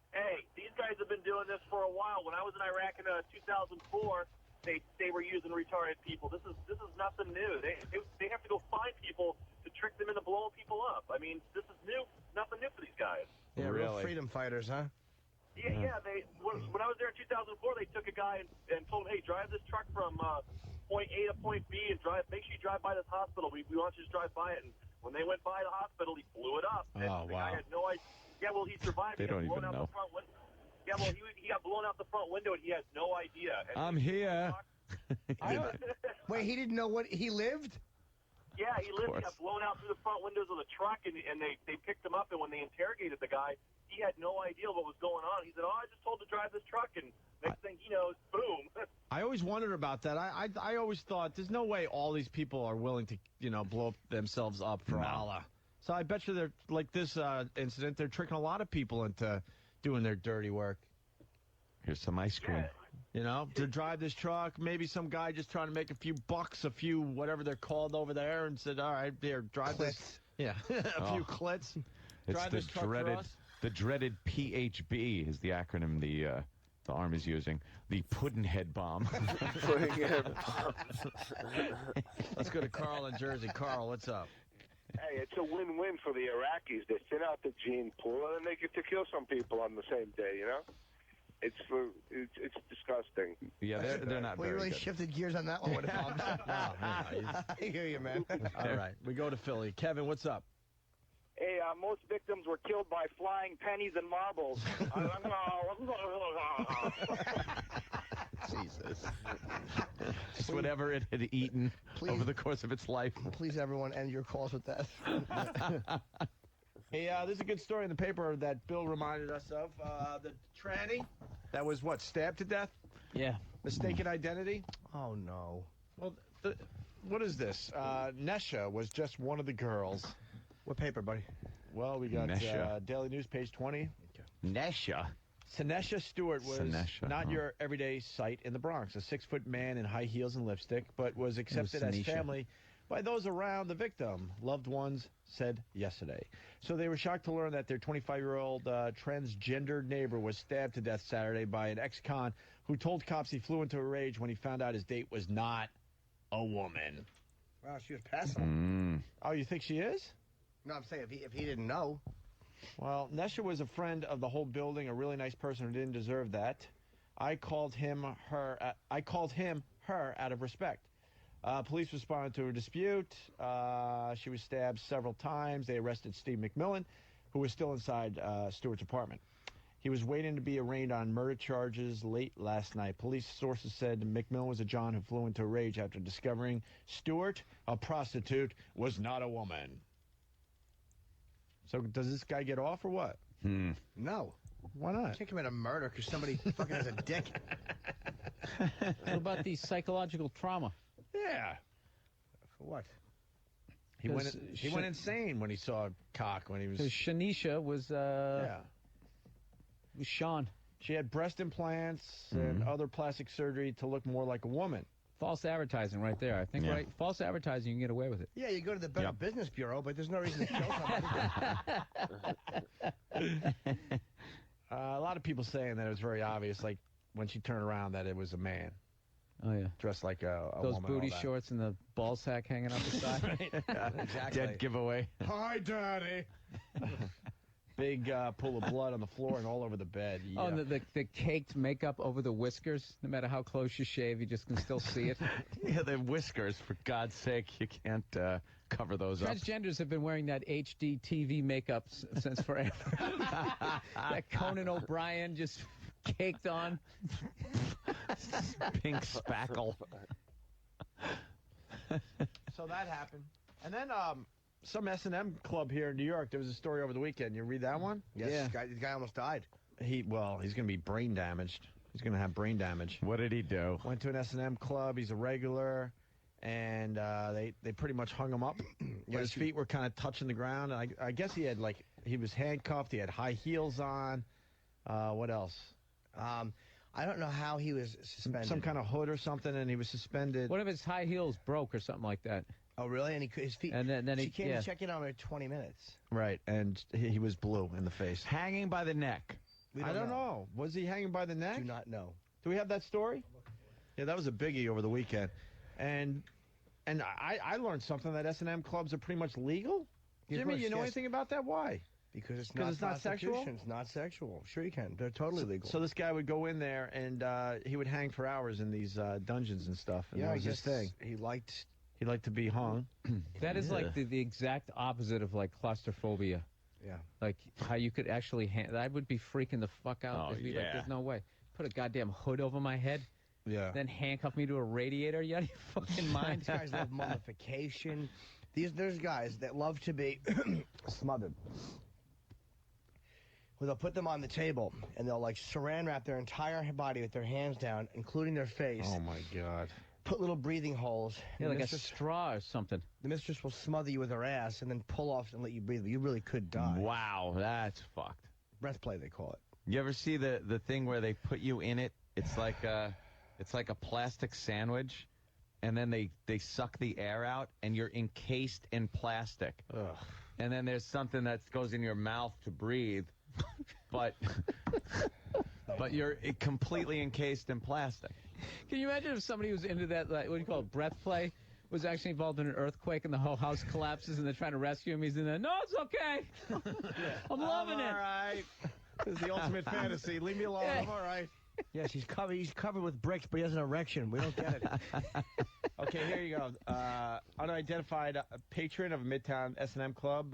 D: Hey, these guys have been doing this for a while. When I was in Iraq in 2004, they were using retarded people. This is nothing new. They have to go find people to trick them into blowing people up. I mean, this is new, nothing new for these guys.
E: Yeah, real freedom fighters, huh?
D: Yeah. When I was there in 2004, they took a guy and told him, "Hey, drive this truck from point A to point B and make sure you drive by this hospital. We want you to drive by it." And when they went by the hospital, he blew it up. And the guy had no idea. Yeah, well, he survived.
C: They don't even know.
D: Yeah, well, he got blown out the front window, and he has no idea. And
C: I'm here.
E: Wait, he didn't know what he lived?
D: Yeah, he lived. He got blown out through the front windows of the truck, and they picked him up. And when they interrogated the guy, he had no idea what was going on. He said, "Oh, I just told to drive this truck," and next thing he knows, boom.
W: I always wondered about that. I always thought there's no way all these people are willing to, blow themselves up for Allah. So I bet you they're like this incident. They're tricking a lot of people into doing their dirty work.
C: Here's some ice cream.
W: To drive this truck. Maybe some guy just trying to make a few bucks, a few whatever they're called over there, and said, "All right, here, drive this." Yeah, a few clits. Drive this truck for us.
C: The dreaded PHB is the acronym the Army's using. The Puddinhead Bomb.
A: Puddinhead Bomb.
W: Let's go to Carl in Jersey. Carl, what's up?
U: Hey, it's a win-win for the Iraqis. They send out the gene pool, and then they get to kill some people on the same day, It's disgusting.
C: Yeah, they're not
E: We
C: very
E: really
C: good.
E: shifted gears on that one with the bombs. I hear you, man.
W: All right, we go to Philly. Kevin, what's up?
A: Hey, most victims were killed by flying pennies and marbles.
W: Jesus.
C: Just whatever it had eaten over the course of its life.
E: Please, everyone, end your calls with that.
W: Hey, there's a good story in the paper that Bill reminded us of. The tranny that was, stabbed to death?
P: Yeah.
W: Mistaken identity?
E: Oh, no.
W: Well, what is this? Nesha was just one of the girls.
E: What paper, buddy?
W: Well, we got
C: Nesha.
W: Daily News, page 20.
C: Nesha.
W: Sanesha Stewart was
C: Sanesha,
W: not your everyday sight in the Bronx. A 6-foot man in high heels and lipstick, but was accepted as
P: Sanesha.
W: family by those around the victim. Loved ones said yesterday. So they were shocked to learn that their 25-year-old transgendered neighbor was stabbed to death Saturday by an ex-con who told cops he flew into a rage when he found out his date was not a woman.
E: Wow, she was passing him.
W: Oh, you think she is?
E: No, I'm saying if he didn't know.
W: Well, Nesha was a friend of the whole building, a really nice person who didn't deserve that. I called him her out of respect. Police responded to a dispute. She was stabbed several times. They arrested Steve McMillan, who was still inside Stewart's apartment. He was waiting to be arraigned on murder charges late last night. Police sources said McMillan was a John who flew into a rage after discovering Stewart, a prostitute, was not a woman. So does this guy get off or what?
E: No.
W: Why not?
E: You can't commit a murder because somebody fucking has a dick.
P: What about the psychological trauma?
W: Yeah.
E: For what?
W: He went insane when he saw cock when he was.
P: Because Shanisha was was Sean.
W: She had breast implants and other plastic surgery to look more like a woman.
P: False advertising right there. I think
W: Yeah.
P: right. False advertising, you can get away with it.
E: Yeah, you go to the Better Business Bureau, but there's no reason to kill somebody.
W: A lot of people saying that it was very obvious, like when she turned around, that it was a man.
P: Oh yeah,
W: dressed like a
P: those
W: woman.
P: booty
W: all that.
P: shorts and the ball sack hanging out the side.
W: Exactly.
C: Dead giveaway.
W: Hi, Daddy. Big pool of blood on the floor and all over the bed. Yeah.
P: Oh, and the caked makeup over the whiskers. No matter how close you shave, you just can still see it.
C: Yeah, the whiskers, for God's sake. You can't cover those up.
P: Transgenders have been wearing that HD TV makeup since forever. That Conan O'Brien just caked on.
C: Pink spackle.
W: So that happened. And then some S&M club here in New York. There was a story over the weekend. You read that one?
E: Yes, the guy almost died.
W: He's going to be brain damaged. He's going to have brain damage.
C: What did he do?
W: Went to an S&M club. He's a regular, and they pretty much hung him up. But his feet were kind of touching the ground. And I guess he was handcuffed. He had high heels on. What else?
E: I don't know how he was suspended.
W: Some kind of hood or something, and he was suspended.
P: What if his high heels broke or something like that?
E: Oh, really? And his feet.
P: And then
E: she came to check in on him in 20 minutes.
W: Right, and he was blue in the face.
C: Hanging by the neck.
W: I don't know. Was he hanging by the neck?
E: Do not know.
W: Do we have that story? Yeah, that was a biggie over the weekend. And I learned something that S&M clubs are pretty much legal. Jimmy, you know anything about that? Why?
E: Because it's not
W: sexual?
E: It's not sexual. Sure you can. They're totally legal.
W: So this guy would go in there, and he would hang for hours in these dungeons and stuff. And that was his thing.
E: He liked
W: to be hung.
P: That is like the exact opposite of like claustrophobia.
E: Yeah.
P: Like how you could actually I would be freaking the fuck out.
C: Oh,
P: I'd be
C: yeah.
P: like, there's no way. Put a goddamn hood over my head.
W: Yeah.
P: Then handcuff me to a radiator. You out of your fucking mind?
E: These guys love mummification. There's guys that love to be smothered. Well, they'll put them on the table, and they'll like saran wrap their entire body with their hands down, including their face.
W: Oh, my God.
E: Put little breathing holes.
P: Yeah, like a straw or something.
E: The mistress will smother you with her ass and then pull off and let you breathe. You really could die.
C: Wow, that's fucked.
E: Breath play, they call it.
C: You ever see the thing where they put you in it? It's like a plastic sandwich, and then they suck the air out, and you're encased in plastic.
W: Ugh.
C: And then there's something that goes in your mouth to breathe, but you're completely encased in plastic.
P: Can you imagine if somebody who's into that, like, what do you call it, breath play, was actually involved in an earthquake and the whole house collapses and they're trying to rescue him? He's in there. No, it's okay. I'm loving it.
W: All right. This is the ultimate fantasy. Leave me alone.
P: Yeah.
W: I'm all right.
E: Yes, he's covered with bricks, but he has an erection. We don't get it.
W: Okay, here you go. Unidentified patron of a Midtown S&M club.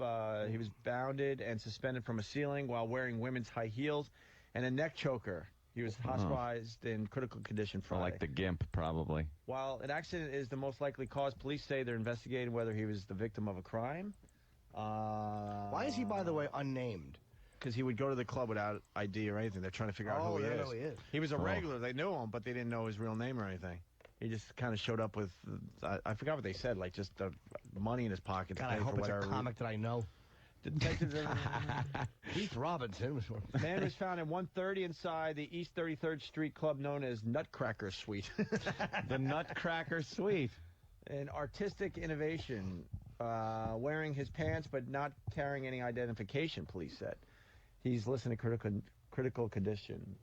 W: He was bounded and suspended from a ceiling while wearing women's high heels and a neck choker. He was hospitalized in critical condition Friday.
C: Like the GIMP, probably.
W: While an accident is the most likely cause, police say they're investigating whether he was the victim of a crime.
E: Why is he, by the way, unnamed?
W: Because he would go to the club without ID or anything. They're trying to figure out who he is.
E: Know he is.
W: He was a regular. They knew him, but they didn't know his real name or anything. He just kind of showed up with, I forgot what they said, like just money in his pocket.
E: God, I hope it's a comic that I know.
W: Detectives
E: Keith Robinson.
W: Man was found at 1:30 inside the East 33rd Street club known as Nutcracker Suite.
C: The Nutcracker Suite.
W: An artistic innovation, wearing his pants but not carrying any identification, police said. He's listed in critical condition.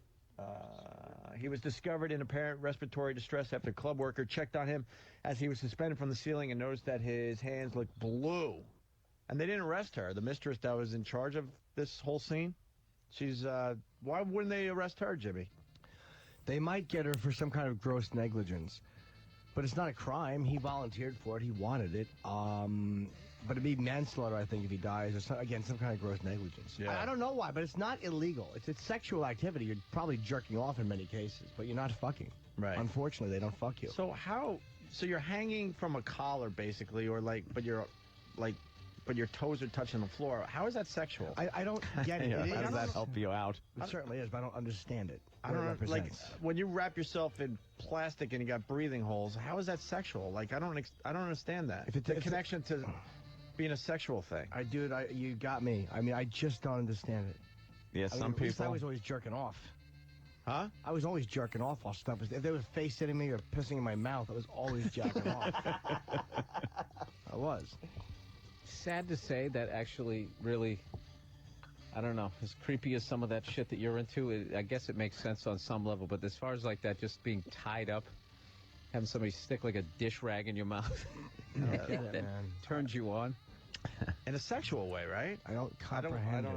W: He was discovered in apparent respiratory distress after a club worker checked on him as he was suspended from the ceiling and noticed that his hands looked blue. And they didn't arrest her, the mistress that was in charge of this whole scene. She's, why wouldn't they arrest her, Jimmy?
E: They might get her for some kind of gross negligence. But it's not a crime. He volunteered for it. He wanted it. But it'd be manslaughter, I think, if he dies. Or some kind of gross negligence.
W: Yeah.
E: I don't know why, but it's not illegal. It's sexual activity. You're probably jerking off in many cases, but you're not fucking.
W: Right.
E: Unfortunately, they don't fuck you.
W: So you're hanging from a collar, basically, or but your toes are touching the floor. How is that sexual?
E: I don't get it.
C: How does that help you out?
E: It certainly is, but I don't understand it.
W: I don't know. Like when you wrap yourself in plastic and you got breathing holes, how is that sexual? Like I don't understand that. The connection to being a sexual thing.
E: You got me. I mean, I just don't understand it.
C: Yeah, some people.
E: I was always jerking off.
W: Huh?
E: I was always jerking off while stuff was. If there was face hitting me or pissing in my mouth, I was always jacking off. I was.
P: Sad to say that actually really, I don't know, as creepy as some of that shit that you're into, I guess it makes sense on some level, but as far as like that just being tied up, having somebody stick like a dish rag in your mouth, that turns you on.
W: In a sexual way, right?
E: I don't comprehend it.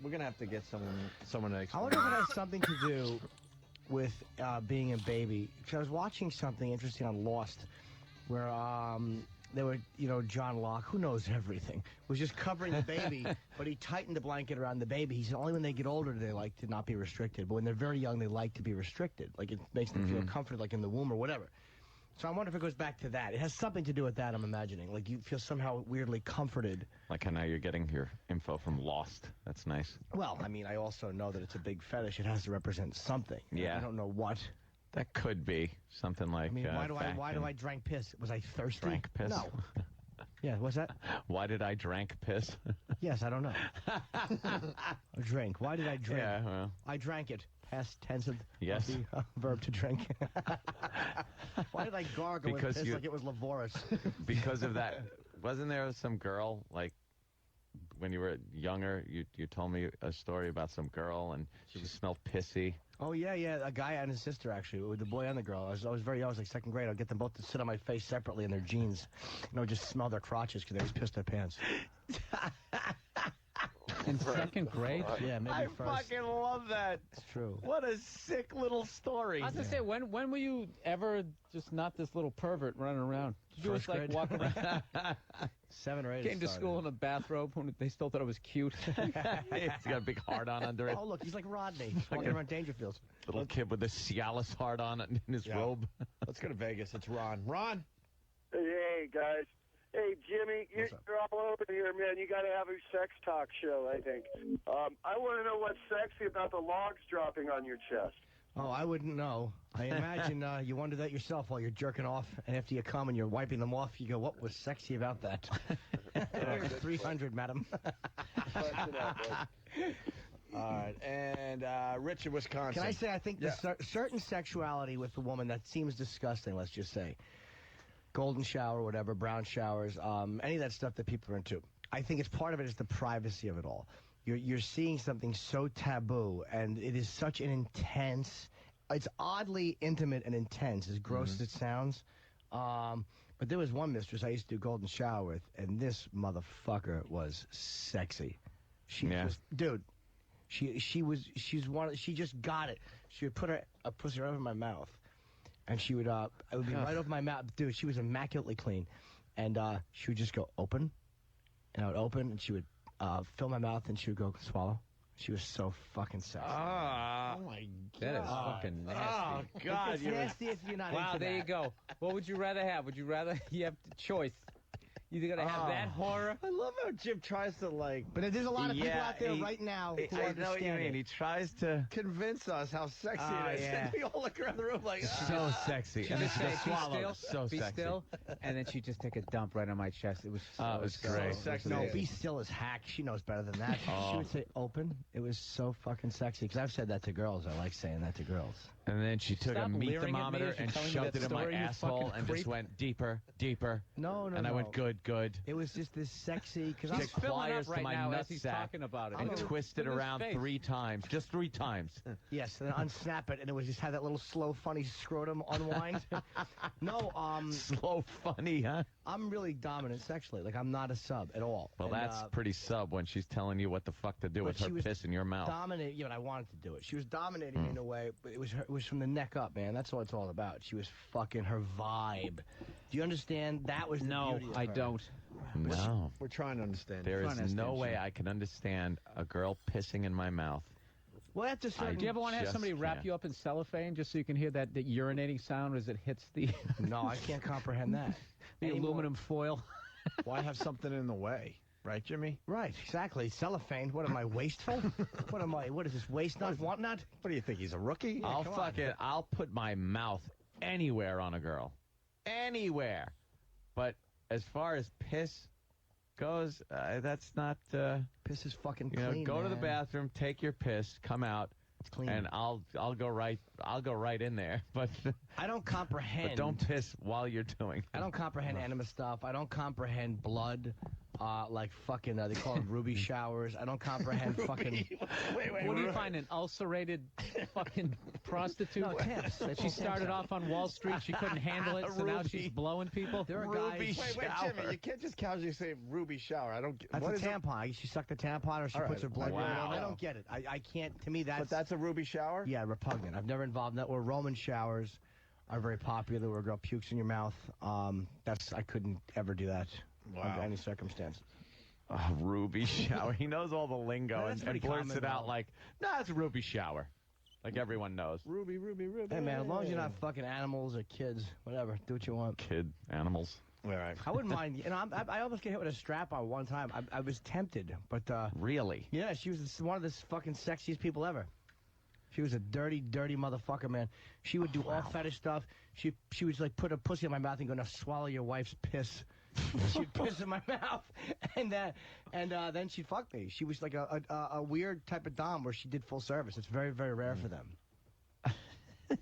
W: We're going to have to get someone to explain.
E: I wonder if it has something to do with being a baby. Because I was watching something interesting on Lost where they were, John Locke, who knows everything, was just covering the baby, but he tightened the blanket around the baby. He said only when they get older do they like to not be restricted, but when they're very young they like to be restricted. Like it makes them feel comforted, like in the womb or whatever. So I wonder if it goes back to that. It has something to do with that, I'm imagining. Like, you feel somehow weirdly comforted.
C: Like how now you're getting your info from Lost. That's nice.
E: Well, I mean, I also know that it's a big fetish. It has to represent something.
C: Yeah.
E: I don't know what.
C: That could be something like.
E: I mean, why do I drank piss? Was I thirsty?
C: Drank piss?
E: No. Yeah, what's that?
C: Why did I drank piss?
E: Yes, I don't know. A drink. Why did I drink?
C: Yeah, well.
E: I drank it. Past tense of
C: Yes.
E: the verb to drink. Why did I gargle with piss like it was Lavorus?
C: Because of that. Wasn't there some girl, like, when you were younger, you told me a story about some girl and she smelled pissy.
E: Oh, yeah, a guy and his sister, actually, with the boy and the girl. I was very young. I was like second grade. I'd get them both to sit on my face separately in their jeans. Just smell their crotches because they always pissed their pants.
P: In second grade?
E: Yeah, maybe
C: I
E: first.
C: fucking love that.
E: It's true.
C: What a sick little story.
P: I was going to say, when were you ever just not this little pervert running around? Did you
E: First
P: just, like,
E: grade?
P: walk around?
E: 7 or 8.
P: Came to school in a bathrobe when they still thought it was cute.
C: He's got a big heart on under it.
E: Oh, look, he's like Rodney. He's walking around Dangerfields.
C: Little kid with a Cialis heart on in his robe.
W: Let's go to Vegas. It's Ron. Ron.
F: Hey, guys. Hey, Jimmy, you're all over here, man. You got to have a sex talk show, I think. I want to know what's sexy about the logs dropping on your chest.
E: Oh, I wouldn't know. I imagine you wonder that yourself while you're jerking off, and after you come and you're wiping them off, you go, what was sexy about that? 300, madam.
W: All right, and Rich in Wisconsin.
E: Can I say, I think the certain sexuality with the woman that seems disgusting, let's just say, golden shower, whatever, brown showers, any of that stuff that people are into, I think it's part of it is the privacy of it all. You're seeing something so taboo, and it is such an intense, it's oddly intimate and intense, as gross as it sounds. But there was one mistress I used to do golden shower with, and this motherfucker was sexy. She was, dude, she just got it. She would put her pussy right over my mouth, and she would, it would be right over my mouth. Dude, she was immaculately clean, and she would just go open, and I would open, and she would fill my mouth, and she would go swallow. She was so fucking sexy.
W: Oh my God.
P: That is fucking nasty.
W: Oh, God.
E: It's nasty if you're not
P: Wow,
E: into
P: there
E: that.
P: you go. What would you rather have? Would you rather, you have the choice. You're either going to have that horror.
W: I love how Jim tries to, like...
E: But there's a lot of people out there right now who
W: I
E: understand
W: know what you mean.
E: it.
W: He tries to convince us how sexy it is.
E: yeah.
W: And we all look around the room like,
C: So sexy.
P: She
C: And
P: just
C: it's
P: say,
C: just
P: be
C: swallowed.
P: still,
C: So
P: be
C: sexy.
P: still, and then she just take a dump right on my chest. It was so
C: it was great.
W: sexy.
E: No, be still as hack. She knows better than that. She would say open. It was so fucking sexy. Because I've said that to girls. I like saying that to girls.
C: And then she took
P: Stop
C: a meat
P: leering at me
C: thermometer
P: as you're
C: and
P: telling me
C: shoved
P: that
C: it in my
P: story, you
C: asshole
P: fucking
C: and
P: creep.
C: just went deeper, deeper.
E: No.
C: And I went good.
E: It was just this sexy. Because
P: He's
E: I'm
P: filling
C: pliers
P: up
C: to
P: right
C: my
P: now as he's
C: nutsack
P: talking about it.
C: and
P: Look at
C: twisted
P: his
C: around
P: face.
C: 3 times. Just 3 times.
E: Yes, and then unsnap it, and it was just had that little slow, funny scrotum unwind. No,
C: Slow funny, huh?
E: I'm really dominant sexually. Like, I'm not a sub at all.
C: Well,
E: And,
C: that's pretty sub when she's telling you what the fuck to do
E: but
C: with her
E: she was
C: piss in your mouth.
E: Dominate, yeah, but I wanted to do it. She was dominating in a way, but it was from the neck up, man. That's what it's all about. She was fucking her vibe. Do you understand? That was the beauty of
P: I
E: her.
P: don't.
C: No.
W: we're trying to understand.
C: There
P: Trying to
C: is no
P: understand
C: way
P: shit.
C: I can understand a girl pissing in my mouth.
E: Well, that's a certain...
P: Do you ever want to have
C: just
P: somebody wrap
C: can't.
P: you up in cellophane just so you can hear that urinating sound as it hits the,
E: No, I can't comprehend that.
P: the
E: Anymore.
P: aluminum foil?
W: Why have something in the way? Right, Jimmy?
E: Right, exactly. Cellophane. What am I, wasteful? What is this, waste not, want not?
W: What do you think? He's a rookie?
C: I'll put my mouth anywhere on a girl. Anywhere. But as far as piss goes, that's not,
E: Piss is fucking
C: you know,
E: clean,
C: go to the
E: man.
C: bathroom, take your piss, come out,
E: It's clean.
C: and I'll go right in there. But
E: I don't comprehend.
C: but don't piss while you're doing.
E: I don't comprehend enema stuff. I don't comprehend blood. Like fucking, they call them ruby showers. I don't comprehend fucking...
P: What do you find, an ulcerated fucking prostitute?
E: No, temps. They
P: She
E: pull
P: started
E: temps
P: off on Wall Street. She couldn't handle it, so now
W: Ruby.
P: she's blowing people.
E: There are
W: Ruby
E: guys...
W: Wait, Jimmy, you can't just casually say ruby shower. I don't get
E: That's
W: what
E: a
W: is it?
E: tampon. She sucked the tampon, or she
W: All
E: puts
W: right.
E: her blood.
W: Wow.
E: I don't get it. I can't. To me,
W: But that's a ruby shower?
E: yeah, repugnant. I've never involved in that. Or Roman showers are very popular, where a girl pukes in your mouth. I couldn't ever do that under any circumstance.
C: Oh, ruby shower. He knows all the lingo
E: No,
C: and
E: that's pretty
C: blurts
E: common,
C: it out
E: though.
C: like, "No, it's a ruby shower." Like everyone knows.
W: Ruby, Ruby, Ruby.
E: Hey, man, as long as you're not fucking animals or kids, whatever, do what you want.
C: Kid animals.
W: All right.
E: I wouldn't mind. You know, I almost get hit with a strap on one time. I was tempted, but
C: really?
E: Yeah, she was one of the fucking sexiest people ever. She was a dirty, dirty motherfucker, man. She would do all fetish stuff. She would like put a pussy in my mouth and go, "Now swallow your wife's piss." She'd piss in my mouth, and then she'd fuck me. She was like a weird type of dom where she did full service. It's very, very rare for them.
C: Okay.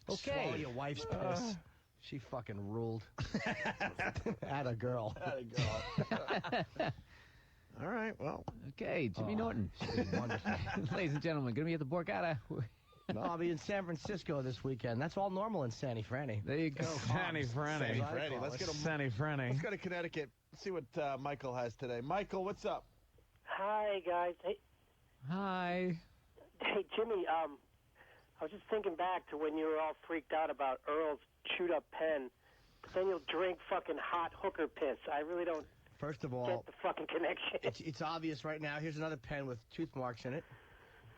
E: Swallow your wife's piss. She fucking ruled. Atta girl.
W: Atta girl. All right, well.
P: Okay, Jimmy Norton.
E: Wonderful.
P: Ladies and gentlemen, going to be at the Borgata.
E: No, I'll be in San Francisco this weekend. That's all normal in Sandy Franny.
P: There you go.
C: Sandy Franny.
W: Let's get
C: Sandy Franny.
W: Let's go to Connecticut. See what Michael has today. Michael, what's up?
G: Hi, guys. Hey,
P: Hi.
G: hey, Jimmy. I was just thinking back to when you were all freaked out about Earl's chewed-up pen, but then you'll drink fucking hot hooker piss. I really don't
E: First of all,
G: get the fucking connection.
E: it's obvious right now. Here's another pen with tooth marks in it.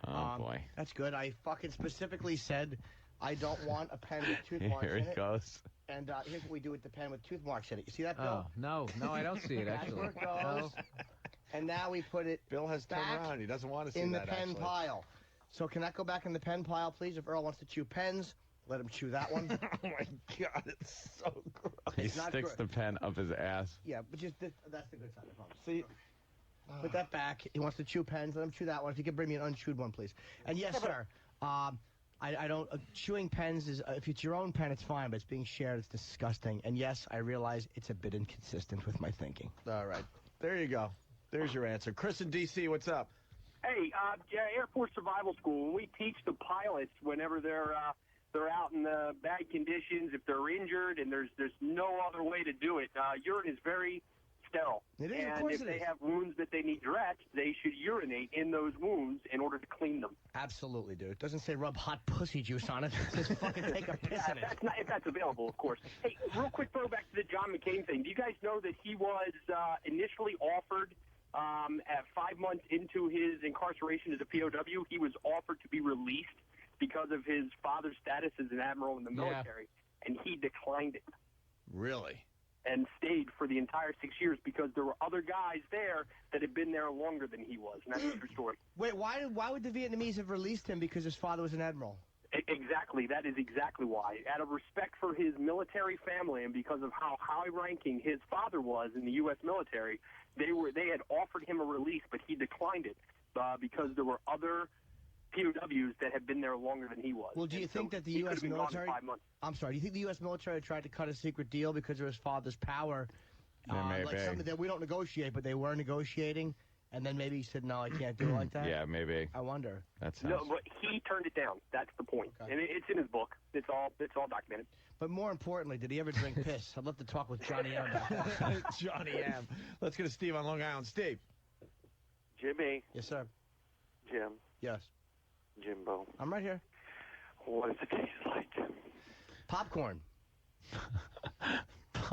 C: Oh, boy.
E: That's good. I fucking specifically said I don't want a pen with tooth marks
C: Here
E: in
C: he
E: it.
C: goes.
E: And here's what we do with the pen with tooth marks in it. You see that, Bill?
P: Oh, no, I don't see it, actually.
E: That's where it goes. And now we put it
W: Bill has turned
E: back
W: around. He doesn't want to see
E: in the
W: that,
E: pen
W: actually.
E: pile. So can that go back in the pen pile, please? If Earl wants to chew pens, let him chew that one.
W: Oh, my God. It's so gross.
C: He
E: It's not
C: sticks
E: good.
C: the pen up his ass.
E: Yeah, but just that's the good side, I promise. See, put that back. He wants to chew pens. Let him chew that one. If you could bring me an unchewed one, please. And yes, sir. I don't. Chewing pens is if it's your own pen, it's fine. But it's being shared, it's disgusting. And yes, I realize it's a bit inconsistent with my thinking.
W: All right. There you go. There's your answer. Chris in D.C., what's up?
D: Hey, Air Force Survival School, when we teach the pilots whenever they're out in bad conditions, if they're injured and there's no other way to do it, urine is very sterile.
E: It is, of
D: and
E: course
D: if
E: it
D: they
E: is.
D: have wounds that they need dressed, they should urinate in those wounds in order to clean them.
E: Absolutely, dude. It doesn't say rub hot pussy juice on it. It says fucking take a piss in it.
D: If that's available, of course. Hey, real quick throwback to the John McCain thing. Do you guys know that he was initially offered at 5 months into his incarceration as a POW, he was offered to be released because of his father's status as an admiral in the military, and he declined it.
W: Really?
D: And stayed for the entire 6 years because there were other guys there that had been there longer than he was, and that's a true story.
E: Wait, why would the Vietnamese have released him because his father was an admiral?
D: Exactly. That is exactly why. Out of respect for his military family and because of how high-ranking his father was in the U.S. military, they had offered him a release, but he declined it because there were other POWs that had been there longer than he was.
E: Well, do you think that the U.S. military? I'm sorry. Do you think the U.S. military tried to cut a secret deal because of his father's power?
C: Maybe.
E: Like something that we don't negotiate, but they were negotiating, and then maybe he said, "No, I can't do it like that."
C: Yeah, maybe.
E: I wonder.
C: That sounds...
D: No, but he turned it down. That's the point, and it's in his book. It's all documented.
E: But more importantly, did he ever drink piss? I'd love to talk with Johnny M about that.
W: Johnny M. Let's go to Steve on Long Island. Steve.
F: Jimmy.
E: Yes, sir.
F: Jim.
E: Yes.
F: Jimbo.
E: I'm right here.
F: What does it taste like?
E: Popcorn.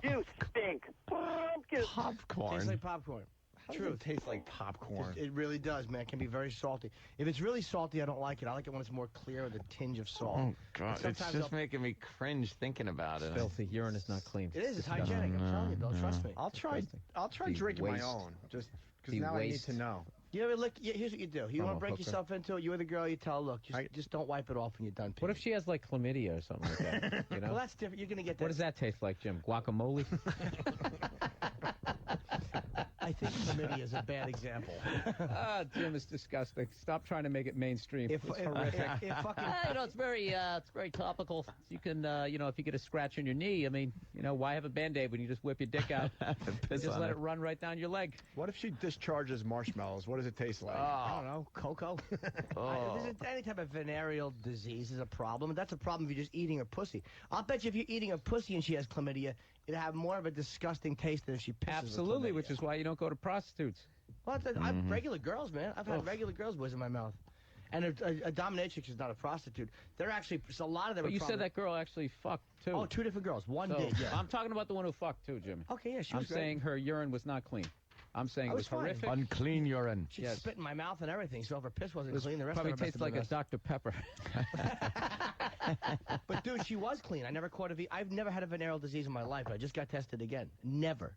D: You stink.
C: Popcorn.
E: Tastes like popcorn.
W: How does it taste like popcorn?
E: It really does, man. It can be very salty. If it's really salty, I don't like it. I like it when it's more clear with a tinge of salt.
C: Oh, God.
E: And
C: It's
E: sometimes
C: just making me cringe thinking about it.
P: Filthy. Urine is not clean.
E: It is. It's hygienic. I'm telling you, Bill. Trust me.
W: I'll try
P: The
W: drinking
P: waste.
W: my own. Just because
P: The
W: now I need
P: waste.
W: to know.
E: You ever look? Here's what you do. You
P: From
E: want
P: a
E: to break
P: hooker.
E: yourself into it? You're the girl. You tell her, look, just don't wipe it off when you're done.
P: What if she has like chlamydia or something like that? You know?
E: Well, that's different. You're gonna get that.
P: What does that taste like, Jim? Guacamole?
E: I think chlamydia is a bad example.
P: Jim is disgusting. Stop trying to make it mainstream.
E: If fucking
R: it's very topical. You can, if you get a scratch on your knee, I mean, why have a Band-Aid when you just whip your dick out?
W: Piss
R: just
W: on
R: let
W: it.
R: it run right down your leg.
W: What if she discharges marshmallows? What does it taste like?
E: I don't know, cocoa. Any type of venereal disease is a problem. That's a problem if you're just eating a pussy. I'll bet you if you're eating a pussy and she has chlamydia, it'd have more of a disgusting taste than if she pisses.
P: Absolutely,
E: with
P: which is why you don't go to prostitutes.
E: Well, I've regular girls, man. I've had regular girls whiz in my mouth. And a dominatrix is not a prostitute. They're actually, so a lot of them
P: But
E: are
P: you said that girl actually fucked, too.
E: Oh, 2 different girls. One
P: So,
E: did, yeah.
P: I'm talking about the one who fucked, too, Jimmy.
E: Okay, yeah, she
P: I'm
E: was great.
P: saying her urine was not clean. I'm saying
E: I
P: it
E: was
P: was
E: fine.
P: horrific.
C: Unclean urine.
E: She spit in my mouth and everything, so if her piss wasn't
P: It
E: clean, the rest
P: probably
E: of her
P: tastes like a Dr. Pepper.
E: But dude, she was clean. I never caught I've never had a venereal disease in my life. I just got tested again. Never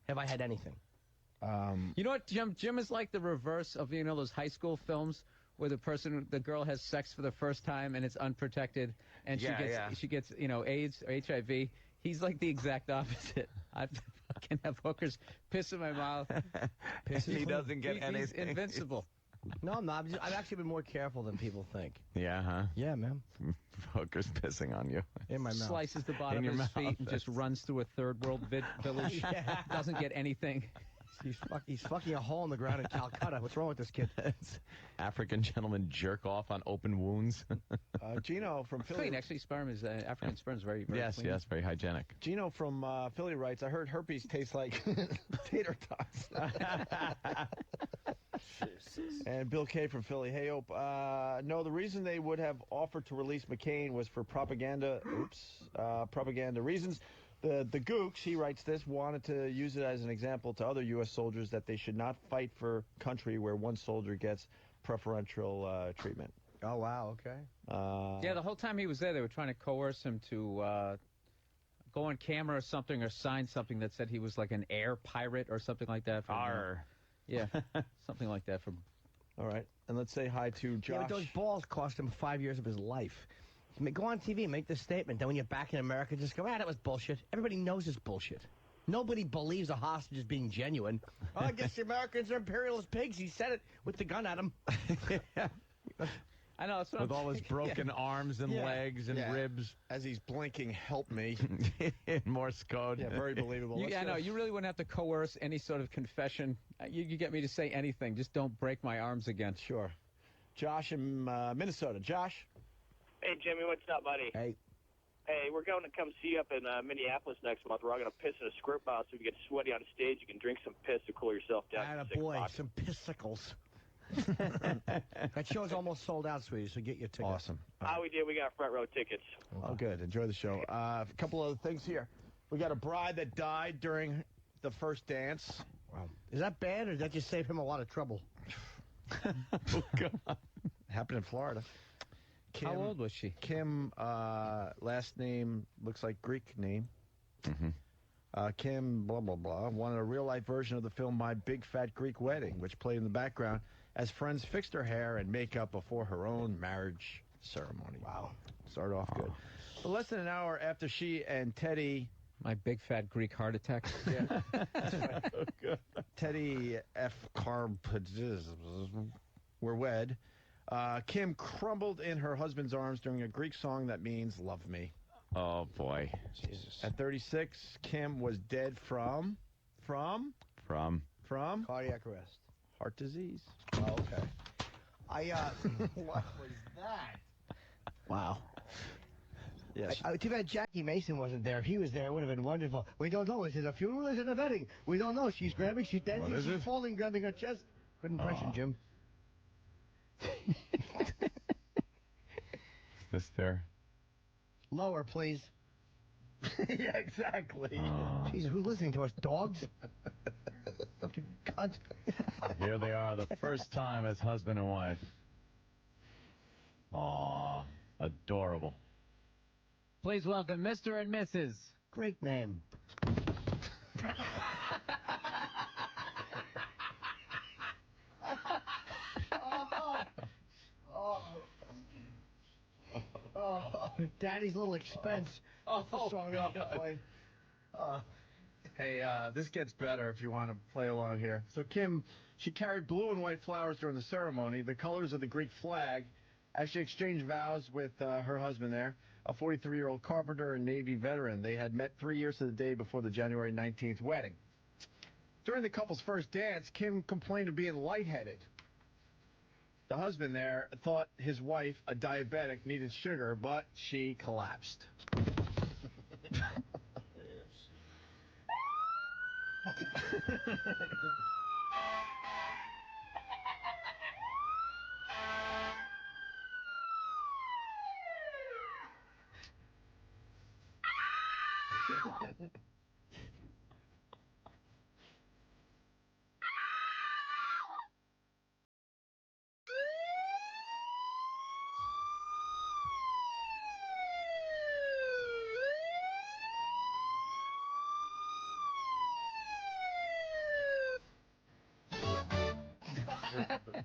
E: have I had anything.
P: You know what, Jim? Jim is like the reverse of, those high school films where the girl has sex for the first time and it's unprotected, and she gets AIDS or HIV. He's like the exact opposite. I fucking have hookers piss in my mouth.
C: He doesn't get
P: He's
C: anything.
P: invincible.
E: No, I'm not. I've actually been more careful than people think.
C: Yeah, huh?
E: Yeah, man.
C: Hookers pissing on you.
E: In my mouth.
P: Slices the bottom
C: In
P: of
C: your
P: his feet
C: mouth.
P: and just runs through a third world village.
E: Yeah.
P: Doesn't get anything.
E: He's fucking a hole in the ground in Calcutta. What's wrong with this kid?
C: African gentlemen jerk off on open wounds.
W: Gino from Philly.
P: Clean, actually, African sperm is very, very
C: Yes,
P: clean.
C: yes, very hygienic.
W: Gino from Philly writes, I heard herpes tastes like tater tots. And Bill K. from Philly, hey, Ope, no, the reason they would have offered to release McCain was for propaganda reasons. The Gooks, he writes this, wanted to use it as an example to other U.S. soldiers that they should not fight for country where one soldier gets preferential treatment.
E: Oh, wow, okay.
P: Yeah, the whole time he was there, they were trying to coerce him to go on camera or something, or sign something that said he was like an air pirate or something like that. Yeah, something like that.
W: All right, and let's say hi to Josh.
E: Yeah, but those balls cost him 5 years of his life. Go on TV, make this statement. Then when you're back in America, just go, that was bullshit. Everybody knows it's bullshit. Nobody believes a hostage is being genuine. Oh, I guess the Americans are imperialist pigs. He said it with the gun at him.
P: I know. That's what
C: With
P: I'm
C: all his
P: thinking.
C: broken arms and legs and ribs.
W: As he's blinking, help me.
C: In Morse code.
W: Yeah, very believable.
P: I know. You really wouldn't have to coerce any sort of confession. You get me to say anything. Just don't break my arms again.
W: Sure. Josh in Minnesota. Josh?
D: Hey, Jimmy, what's up, buddy?
E: Hey.
D: Hey, we're going to come see you up in Minneapolis next month. We're all going to piss in a squirt bottle so if you get sweaty on stage, you can drink some piss to cool yourself down.
E: Attaboy, some pissicles. That show's almost sold out, sweetie, so get your ticket.
W: Awesome.
D: How we did, we got front row tickets.
W: Oh, good. Enjoy the show. A couple other things here. We got a bride that died during the first dance.
E: Wow. Is that bad, or does that just save him a lot of trouble?
W: Oh, God. Happened in Florida. Kim,
P: How old was she?
W: Kim, last name looks like Greek name. Kim, blah, blah, blah, wanted a real-life version of the film My Big Fat Greek Wedding, which played in the background as friends fixed her hair and makeup before her own marriage ceremony. Wow. Started off good. But less than an hour after she and Teddy...
P: My big fat Greek heart attack.
W: Yeah. Teddy F. Carb were wed. Kim crumbled in her husband's arms during a Greek song that means love me.
C: Oh, boy.
W: Jesus. At 36, Kim was dead from
E: cardiac arrest.
W: Heart disease.
E: Oh, okay. What was that?
W: Wow. Yes.
E: Too bad Jackie Mason wasn't there. If he was there, it would have been wonderful. We don't know. Is it a funeral? Is it a wedding? We don't know. She's grabbing. She's dancing.
C: What is
E: She's
C: it?
E: falling, grabbing her chest. Good impression, Jim.
C: This there.
E: Lower, please. Yeah, exactly. Jesus, who's listening to us? Dogs? Cunt.
H: Here they are, the first time as husband and wife. Aw, adorable.
I: Please welcome Mr. and Mrs.
E: Great name. Daddy's little expense. That's the song we have to play.
W: Hey, this gets better if you want to play along here. So Kim, she carried blue and white flowers during the ceremony, the colors of the Greek flag, as she exchanged vows with her husband there, a 43-year-old carpenter and Navy veteran. They had met 3 years to the day before the January 19th wedding. During the couple's first dance, Kim complained of being lightheaded. The husband there thought his wife, a diabetic, needed sugar, but she collapsed.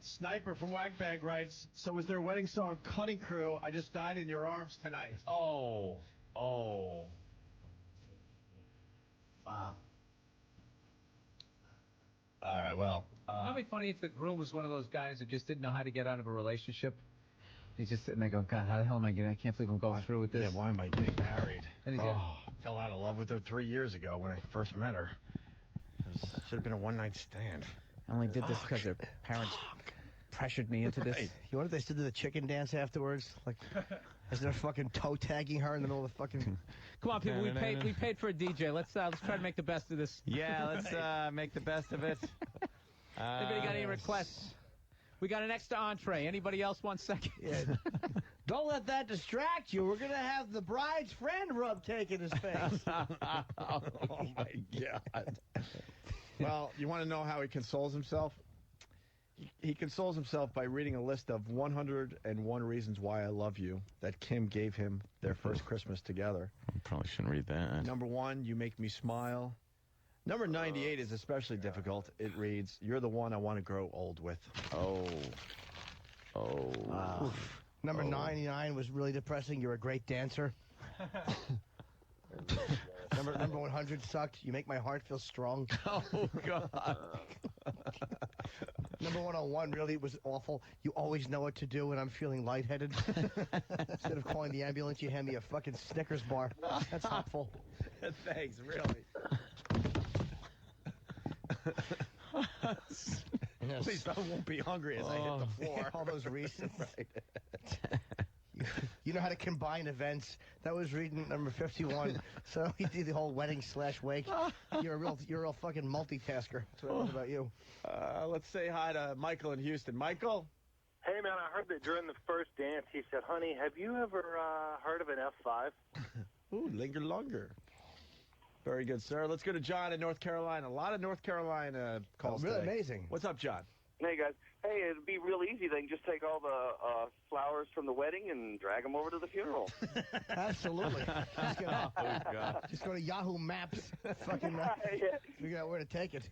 W: Sniper from Wagbag writes, so was their wedding song Cutting Crew, I Just Died in Your Arms Tonight.
C: Oh. Oh.
W: Wow. All right, well.
I: It'd be funny if the groom was one of those guys who just didn't know how to get out of a relationship. He's just sitting there going, God, how the hell am I getting? I can't believe I'm going through with this.
W: Yeah, why am I getting married?
I: And he's
W: Fell out of love with her 3 years ago when I first met her. Should have been a one-night stand.
P: I only did this because their parents pressured me into this.
E: You know what they still do the chicken dance afterwards? Like, as they're fucking toe tagging her in the middle of the fucking.
P: Come on, people. We paid for a DJ. Let's try to make the best of this.
C: Yeah, let's make the best of it.
P: Anybody got any requests? We got an extra entree. Anybody else want second?
E: Yeah. Don't let that distract you. We're going to have the bride's friend rub cake in his face.
W: Oh, my God. Well, you want to know how he consoles himself? He consoles himself by reading a list of 101 reasons why I love you that Kim gave him their first Christmas together.
C: Probably shouldn't read that.
W: Number 1, you make me smile. Number 98 is especially difficult. It reads, you're the one I want to grow old with.
C: Oh.
E: Number 99 was really depressing. You're a great dancer. Number 100 sucked. You make my heart feel strong.
W: Oh, God.
E: Number 101 really was awful. You always know what to do when I'm feeling lightheaded. Instead of calling the ambulance, you hand me a fucking Snickers bar. That's helpful.
W: Thanks, really. At least I won't be hungry as I hit the floor.
E: All those reasons. Right. You know how to combine events. That was reading number 51. So you do the whole wedding/wake. You're a real fucking multitasker. That's what I love about you.
W: Let's say hi to Michael in Houston. Michael?
D: Hey, man, I heard that during the first dance, he said, honey, have you ever heard of an F5?
W: Ooh, linger longer. Very good, sir. Let's go to John in North Carolina. A lot of North Carolina calls
E: really
W: today.
E: amazing.
W: What's up, John?
A: Hey, guys. Hey, it'd be real easy. They can just take all the flowers from the wedding and drag them over to the funeral.
E: Absolutely. Just go to Yahoo Maps. Fucking figure out where to take it.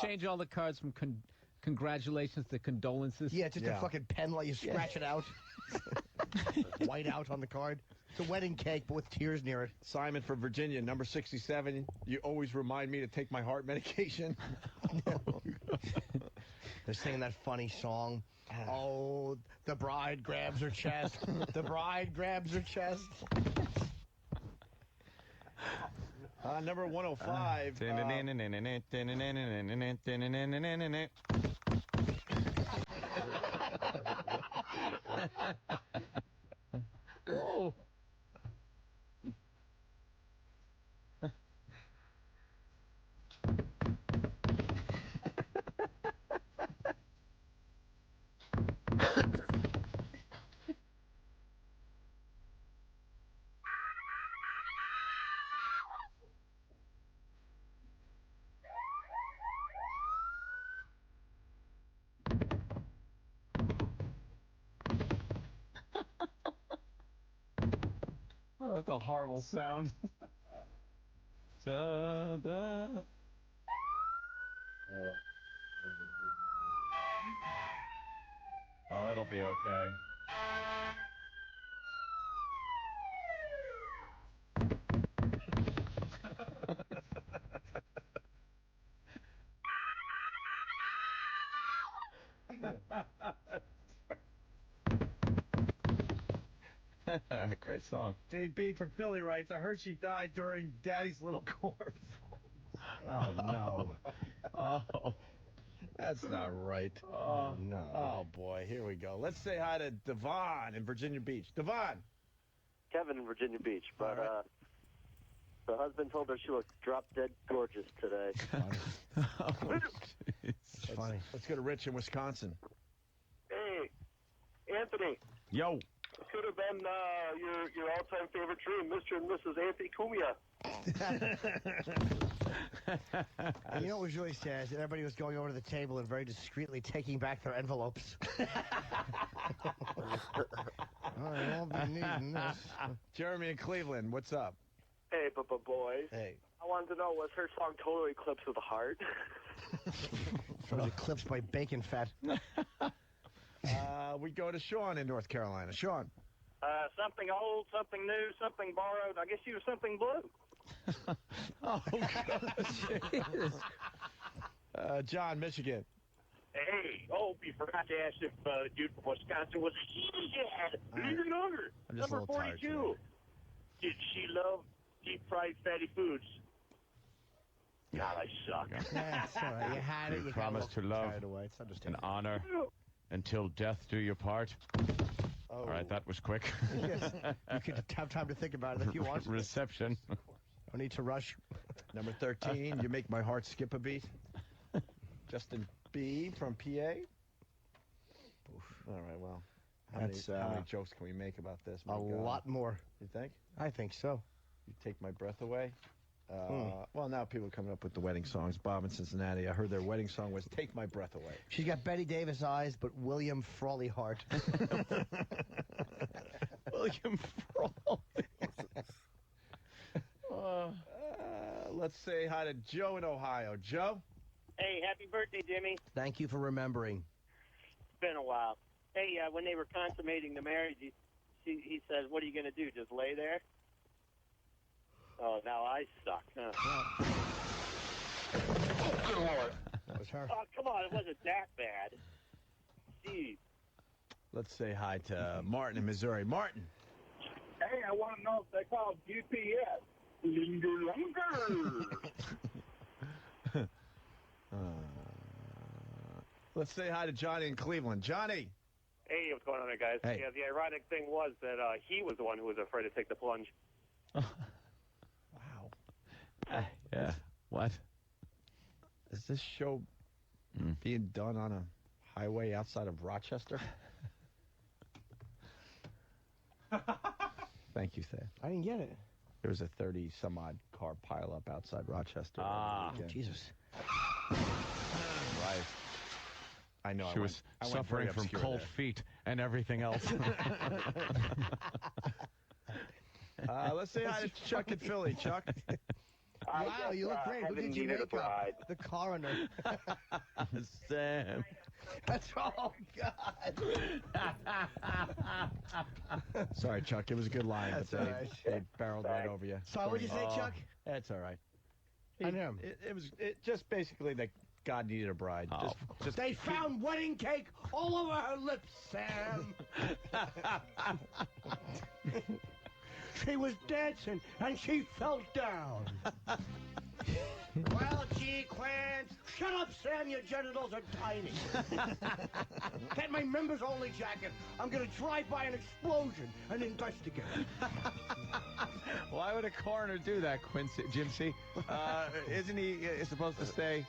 P: Change all the cards from congratulations to condolences.
E: Yeah, just a fucking pen while you scratch it out. White out on the card. It's a wedding cake, but with tears near it.
W: Simon from Virginia, number 67. You always remind me to take my heart medication.
E: They're singing that funny song. Oh, the bride grabs her chest. The bride grabs her chest.
W: Number 105.
P: Oh.
I: Oh, that's a horrible sound.
C: Da-da.
H: Oh, it'll be okay.
W: Great song. Dave B from Philly writes, I heard she died during Daddy's Little Corpse.
E: Oh, no.
W: Oh, that's not right.
E: Oh, no.
W: Oh, boy. Here we go. Let's say hi to Devon in Virginia Beach. Devon.
D: Kevin in Virginia Beach, but the husband told her she looked drop-dead gorgeous today.
W: It's funny. Let's go to Rich in Wisconsin.
D: Hey, Anthony.
W: Yo.
D: It could have been your all-time favorite dream, Mr. and Mrs. Anthony Cumia.
E: And you know what was really sad is that everybody was going over to the table and very discreetly taking back their envelopes. I won't be needing this.
W: Jeremy in Cleveland, what's up?
D: Hey, boys.
W: Hey.
D: I wanted to know, was her song Total Eclipse of the Heart?
E: Those eclipsed by bacon fat.
W: We go to Sean in North Carolina. Sean.
D: Something old, something new, something borrowed. I guess you were something blue.
W: Oh, God. John, Michigan.
D: Hey, Opie, forgot to ask if dude from Wisconsin was a he-dad. Even younger.
W: I'm just a
D: Number
W: little tired
D: 42. Did she love deep-fried fatty foods? God, I suck.
E: That's all right. You had it.
C: You
E: You
C: promise to love
E: Tired away. It's
C: and
E: understandable.
C: honor until death do your part.
E: Oh.
C: All right, that was quick.
E: Yes. You could have time to think about it if you want.
C: Reception.
E: No need to rush.
W: Number 13, you make my heart skip a beat. Justin B. from PA. All right, well, how many jokes can we make about this?
E: A lot more.
W: You think?
E: I think so.
W: You take my breath away? Well, now people are coming up with the wedding songs. Bob in Cincinnati, I heard their wedding song was Take My Breath Away.
E: She's got Betty Davis eyes, but William Frawley heart.
W: William Frawley. Let's say hi to Joe in Ohio. Joe?
G: Hey, happy birthday, Jimmy.
E: Thank you for remembering.
G: It's been a while. Hey, when they were consummating the marriage, he says, what are you going to do, just lay there? Oh, now I suck, huh? Oh, good Lord.
E: That was her.
G: Oh, come on, it wasn't that bad. Jeez.
W: Let's say hi to Martin in Missouri. Martin.
D: Hey, I want to know if they call UPS. Linger longer.
W: Let's say hi to Johnny in Cleveland. Johnny.
D: Hey, what's going on there, guys?
W: Hey.
D: Yeah, the ironic thing was that he was the one who was afraid to take the plunge.
W: Wow.
C: Yeah. What?
W: Is this show being done on a highway outside of Rochester? Thank you, Thad.
E: I didn't get it.
W: There was a 30-some-odd car pileup outside Rochester.
C: Ah.
W: over the weekend.
E: Jesus.
W: Right. I know.
C: She
W: I
C: was
W: went
C: suffering
W: very
C: from
W: obscure
C: cold
W: there.
C: feet and everything else.
W: Let's say hi to Chuck in Philly. Chuck.
E: Wow, you look great. Who did you make up? The coroner.
C: Sam.
E: That's oh God.
W: Sorry, Chuck. It was a good line,
E: That's
W: but
E: all right.
W: they barreled right over you.
E: So what'd you say, Chuck?
W: That's all right.
E: I know.
W: It was just basically that God needed a bride.
C: Oh.
W: Just
E: They found wedding cake all over her lips, Sam. She was dancing and she fell down. Well, gee, Quint, shut up, Sam. Your genitals are tiny. Get my members-only jacket. I'm going to drive by an explosion and investigate.
C: Why would a coroner do that, Quincy? Jim C? Isn't he supposed to stay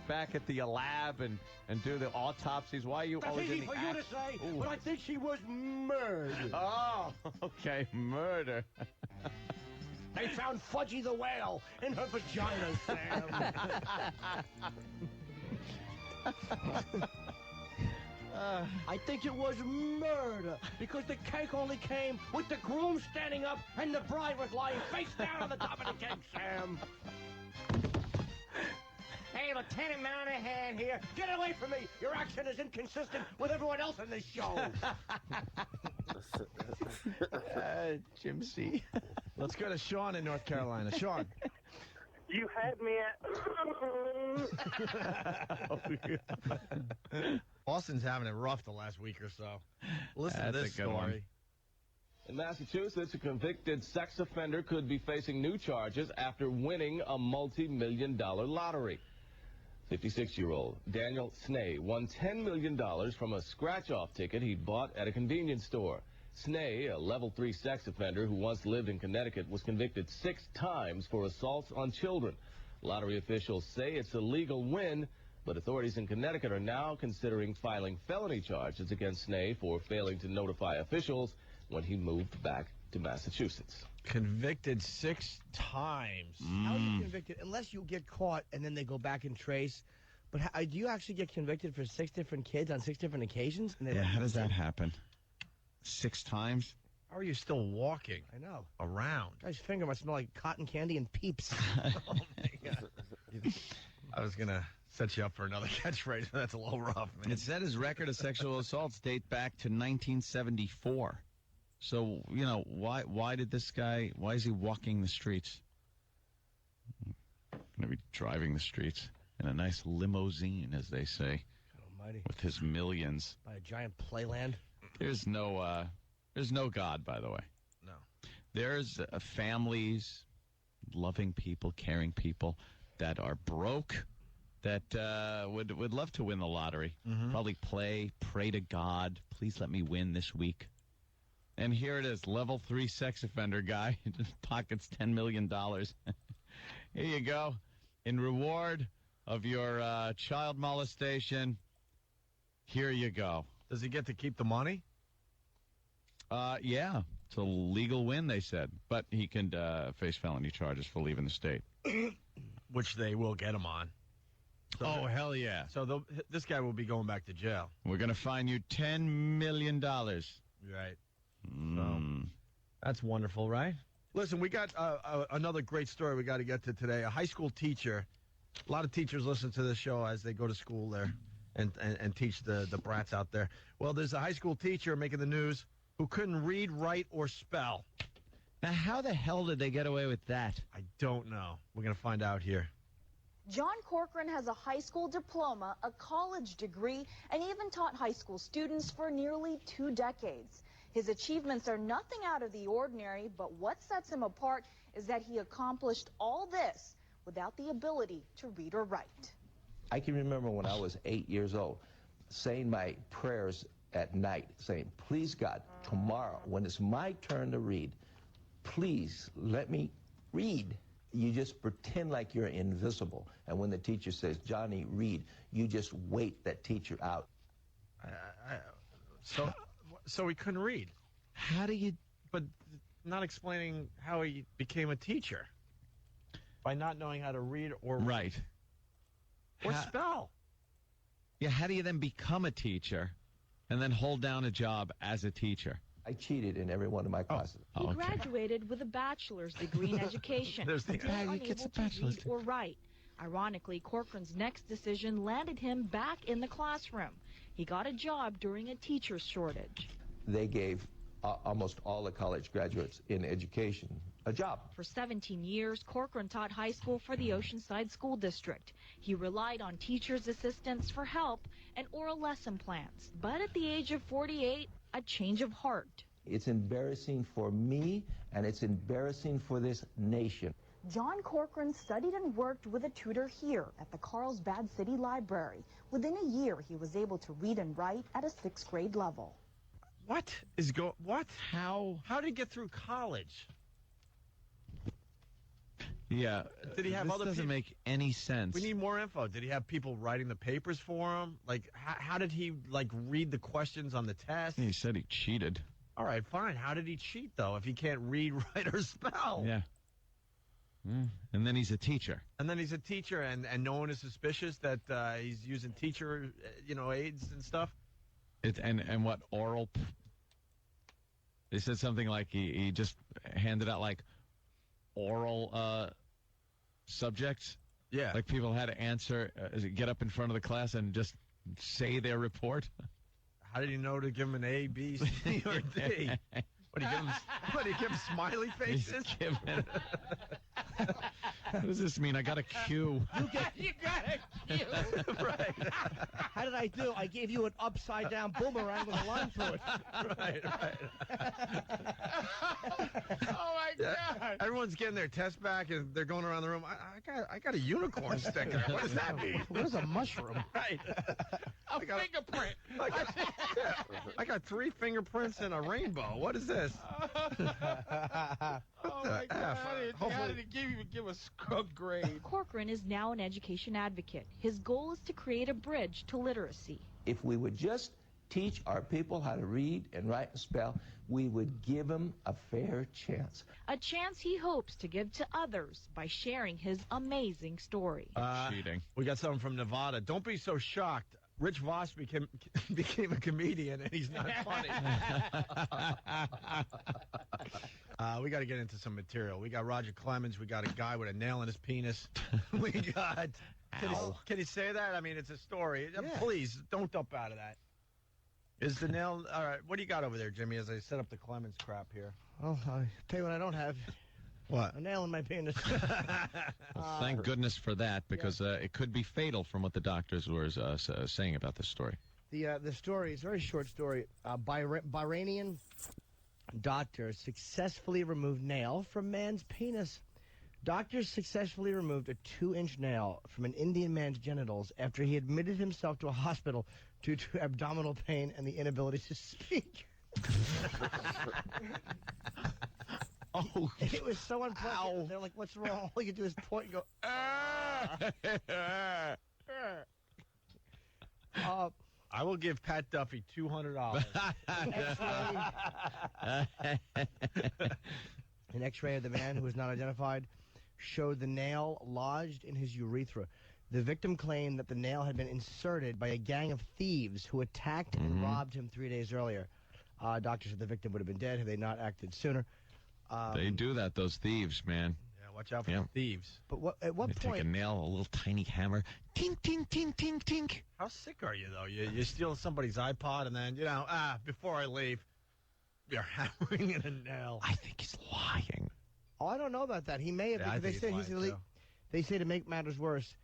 C: back at the lab and do the autopsies? Why are you
E: That's
C: always
E: easy
C: in the
E: for you to say,
C: Ooh.
E: but I think she was murdered.
C: Oh, okay, murder.
E: They found Fudgy the whale in her vagina, Sam. I think it was murder because the cake only came with the groom standing up and the bride was lying face down on the top of the cake, Sam. Hey, Lieutenant Monahan here. Get away from me. Your action is inconsistent with everyone else in this show.
W: Jim C. Let's go to Sean in North Carolina. Sean.
D: You had me at...
B: Austin's having it rough the last week or so. Listen to
C: That's
B: this
C: a good one.
B: story.
J: In Massachusetts, a convicted sex offender could be facing new charges after winning a multi-million-dollar lottery. 56-year-old Daniel Snay won $10 million from a scratch-off ticket he'd bought at a convenience store. Snay, a level 3 sex offender who once lived in Connecticut, was convicted 6 times for assaults on children. Lottery officials say it's a legal win, but authorities in Connecticut are now considering filing felony charges against Snay for failing to notify officials when he moved back to Massachusetts.
B: Convicted 6 times.
E: How are you convicted? Unless you get caught and then they go back and trace. But do you actually get convicted for 6 different kids on 6 different occasions? And
C: Yeah, how does that happen? 6 times?
B: How are you still walking
E: I know.
B: around?
E: Guy's finger must smell like cotton candy and Peeps.
B: Oh, my God. I was going to Sets you up for another catchphrase. That's a little rough, man.
C: It said his record of sexual assaults date back to 1974. So, why did this guy, why is he walking the streets? Going to be driving the streets in a nice limousine, as they say.
E: Almighty.
C: With his millions.
E: By a giant playland.
C: There's no God, by the way.
B: No.
C: There's families, loving people, caring people that are broke, that would love to win the lottery. Probably pray to God, please let me win this week. And here it is, level 3 sex offender guy, pockets $10 million. Here you go. In reward of your child molestation, here you go.
B: Does he get to keep the money?
C: Yeah. It's a legal win, they said. But he can face felony charges for leaving the state.
B: Which they will get him on. So
C: hell yeah.
B: So this guy will be going back to jail.
C: We're going to fine you $10 million.
B: Right. So, that's wonderful, right? Listen, we got another great story we got to get to today. A high school teacher. A lot of teachers listen to this show as they go to school there and teach the brats out there. Well, there's a high school teacher making the news who couldn't read, write, or spell.
C: Now, how the hell did they get away with that?
B: I don't know. We're going to find out here.
K: John Corcoran has a high school diploma, a college degree, and even taught high school students for nearly 2 decades. His achievements are nothing out of the ordinary, but what sets him apart is that he accomplished all this without the ability to read or write.
N: I can remember when I was 8 years old, saying my prayers at night, saying, please God, tomorrow, when it's my turn to read, please let me read. You just pretend like you're invisible. And when the teacher says, Johnny, read, you just wait that teacher out.
B: So he couldn't read.
C: How do you...
B: But not explaining how he became a teacher. By not knowing how to read or
C: write.
B: Or spell.
C: Yeah, how do you then become a teacher and then hold down a job as a teacher?
N: I cheated in every one of my classes.
K: He graduated with a bachelor's degree in education.
B: There's the
K: guy
C: who gets a bachelor's
K: degree. Or write. Ironically, Corcoran's next decision landed him back in the classroom. He got a job during a teacher's shortage.
N: They gave almost all the college graduates in education a job.
K: For 17 years, Corcoran taught high school for the Oceanside School District. He relied on teachers' assistants for help and oral lesson plans. But at the age of 48, a change of heart.
N: It's embarrassing for me, and it's embarrassing for this nation.
K: John Corcoran studied and worked with a tutor here at the Carlsbad City Library. Within a year, he was able to read and write at a 6th grade level.
B: What? How did he get through college?
C: Yeah.
B: Did he have
C: this
B: other
C: doesn't
B: people?
C: make any sense.
B: We need more info. Did he have people writing the papers for him? Like, how did he, read the questions on the test?
C: He said he cheated.
B: All right, fine. How did he cheat, though, if he can't read, write, or spell?
C: Yeah. And then he's a teacher.
B: And then he's a teacher, and no one is suspicious that he's using teacher, aids and stuff?
C: And what, oral... They said something like he just handed out, oral subjects.
B: Yeah.
C: Like people had to answer, get up in front of the class and just say their report.
B: How did he know to give him an A, B, C, or D? What do you give him smiley faces?
C: What does this mean? I got a Q.
E: You got a Q.
B: Right.
E: How did I do? I gave you an upside-down boomerang with a line through it.
B: Right.
E: Oh, my God.
B: Everyone's getting their test back, and they're going around the room. I got a unicorn sticker. What does that mean?
E: What is a mushroom?
B: Right.
I: A fingerprint.
B: I got 3 fingerprints and a rainbow. What is this?
I: Oh, my God. How did he give a scrub grade?
K: Corcoran is now an education advocate. His goal is to create a bridge to literacy.
N: If we would just teach our people how to read and write and spell, we would give them a fair chance.
K: A chance he hopes to give to others by sharing his amazing story.
C: Cheating.
B: We got someone from Nevada. Don't be so shocked. Rich Voss became a comedian, and he's not funny. We got to get into some material. We got Roger Clemens. We got a guy with a nail in his penis. We got Can you say that? I mean, it's a story.
E: Yeah.
B: Please, don't dump out of that. Is the nail... All right, what do you got over there, Jimmy, as I set up the Clemens crap here?
E: Well, I'll tell you what I don't have.
B: What?
E: A nail in my penis.
C: Well, thank goodness for that, because it could be fatal from what the doctors were saying about this story.
E: The story is a very short story. Bahrainian doctors successfully removed nail from man's penis. Doctors successfully removed a 2-inch nail from an Indian man's genitals after he admitted himself to a hospital due to abdominal pain and the inability to speak.
C: Oh,
E: it was so unpleasant. They're like, "What's wrong?" All you could do is point and go,
B: I will give Pat Duffy $200.
E: An X-ray of the man, who was not identified, showed the nail lodged in his urethra. The victim claimed that the nail had been inserted by a gang of thieves who attacked and robbed him 3 days earlier. Doctors said the victim would have been dead had they not acted sooner.
C: They do that, those thieves, man.
B: Yeah, watch out for the thieves.
E: But at what
C: They
E: point?
C: take a nail, a little tiny hammer, tink, tink, tink, tink, tink.
B: How sick are you, though? You steal somebody's iPod and then, before I leave, you're hammering in a nail.
C: I think he's lying.
E: Oh, I don't know about that. He may have.
B: Yeah, I
E: Because
B: think he's lying, too.
E: they say to make matters worse,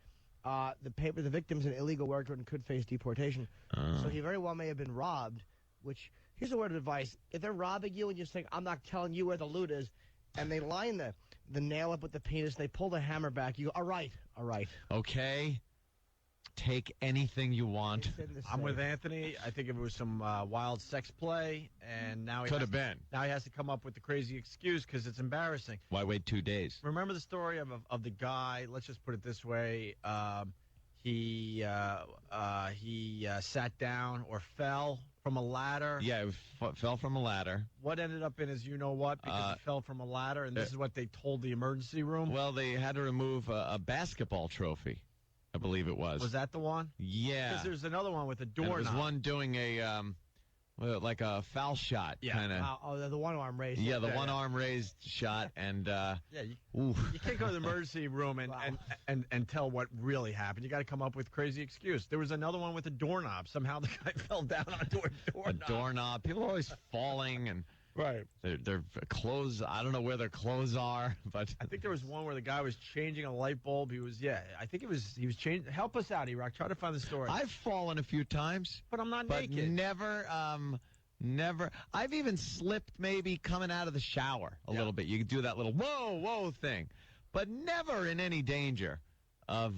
E: the victim's an illegal worker and could face deportation. So he very well may have been robbed. Which, here's a word of advice: if they're robbing you and you're saying, "I'm not telling you where the loot is," and they line the nail up with the penis, they pull the hammer back. You go, "All right."
C: Okay. Take anything you want.
B: I'm with Anthony. I think if it was some wild sex play, and now
C: Could have been.
B: Now he has to come up with the crazy excuse because it's embarrassing.
C: Why wait 2 days?
B: Remember the story of the guy? Let's just put it this way: he sat down or fell from a ladder.
C: Yeah, it fell from a ladder.
B: What ended up in his you-know-what? Because he fell from a ladder, and this is what they told the emergency room?
C: Well, they had to remove a basketball trophy, I believe it was.
B: Was that the one?
C: Yeah.
B: Because there's another one with a
C: And
B: doorknob.
C: it was one doing a, like a foul shot, kind of.
E: The one-arm raised.
C: Yeah, the one-arm raised shot, and
B: you can't go to the emergency room and tell what really happened. You got to come up with a crazy excuse. There was another one with a doorknob. Somehow the guy fell down onto a doorknob.
C: A doorknob. People are always falling, and
B: right.
C: Their clothes. I don't know where their clothes are, but
B: I think there was one where the guy was changing a light bulb. He was changing. Help us out, E-Rock. Try to find the story.
C: I've fallen a few times,
B: but I'm not
C: but
B: naked.
C: Never. I've even slipped maybe coming out of the shower a little bit. You can do that little whoa thing, but never in any danger of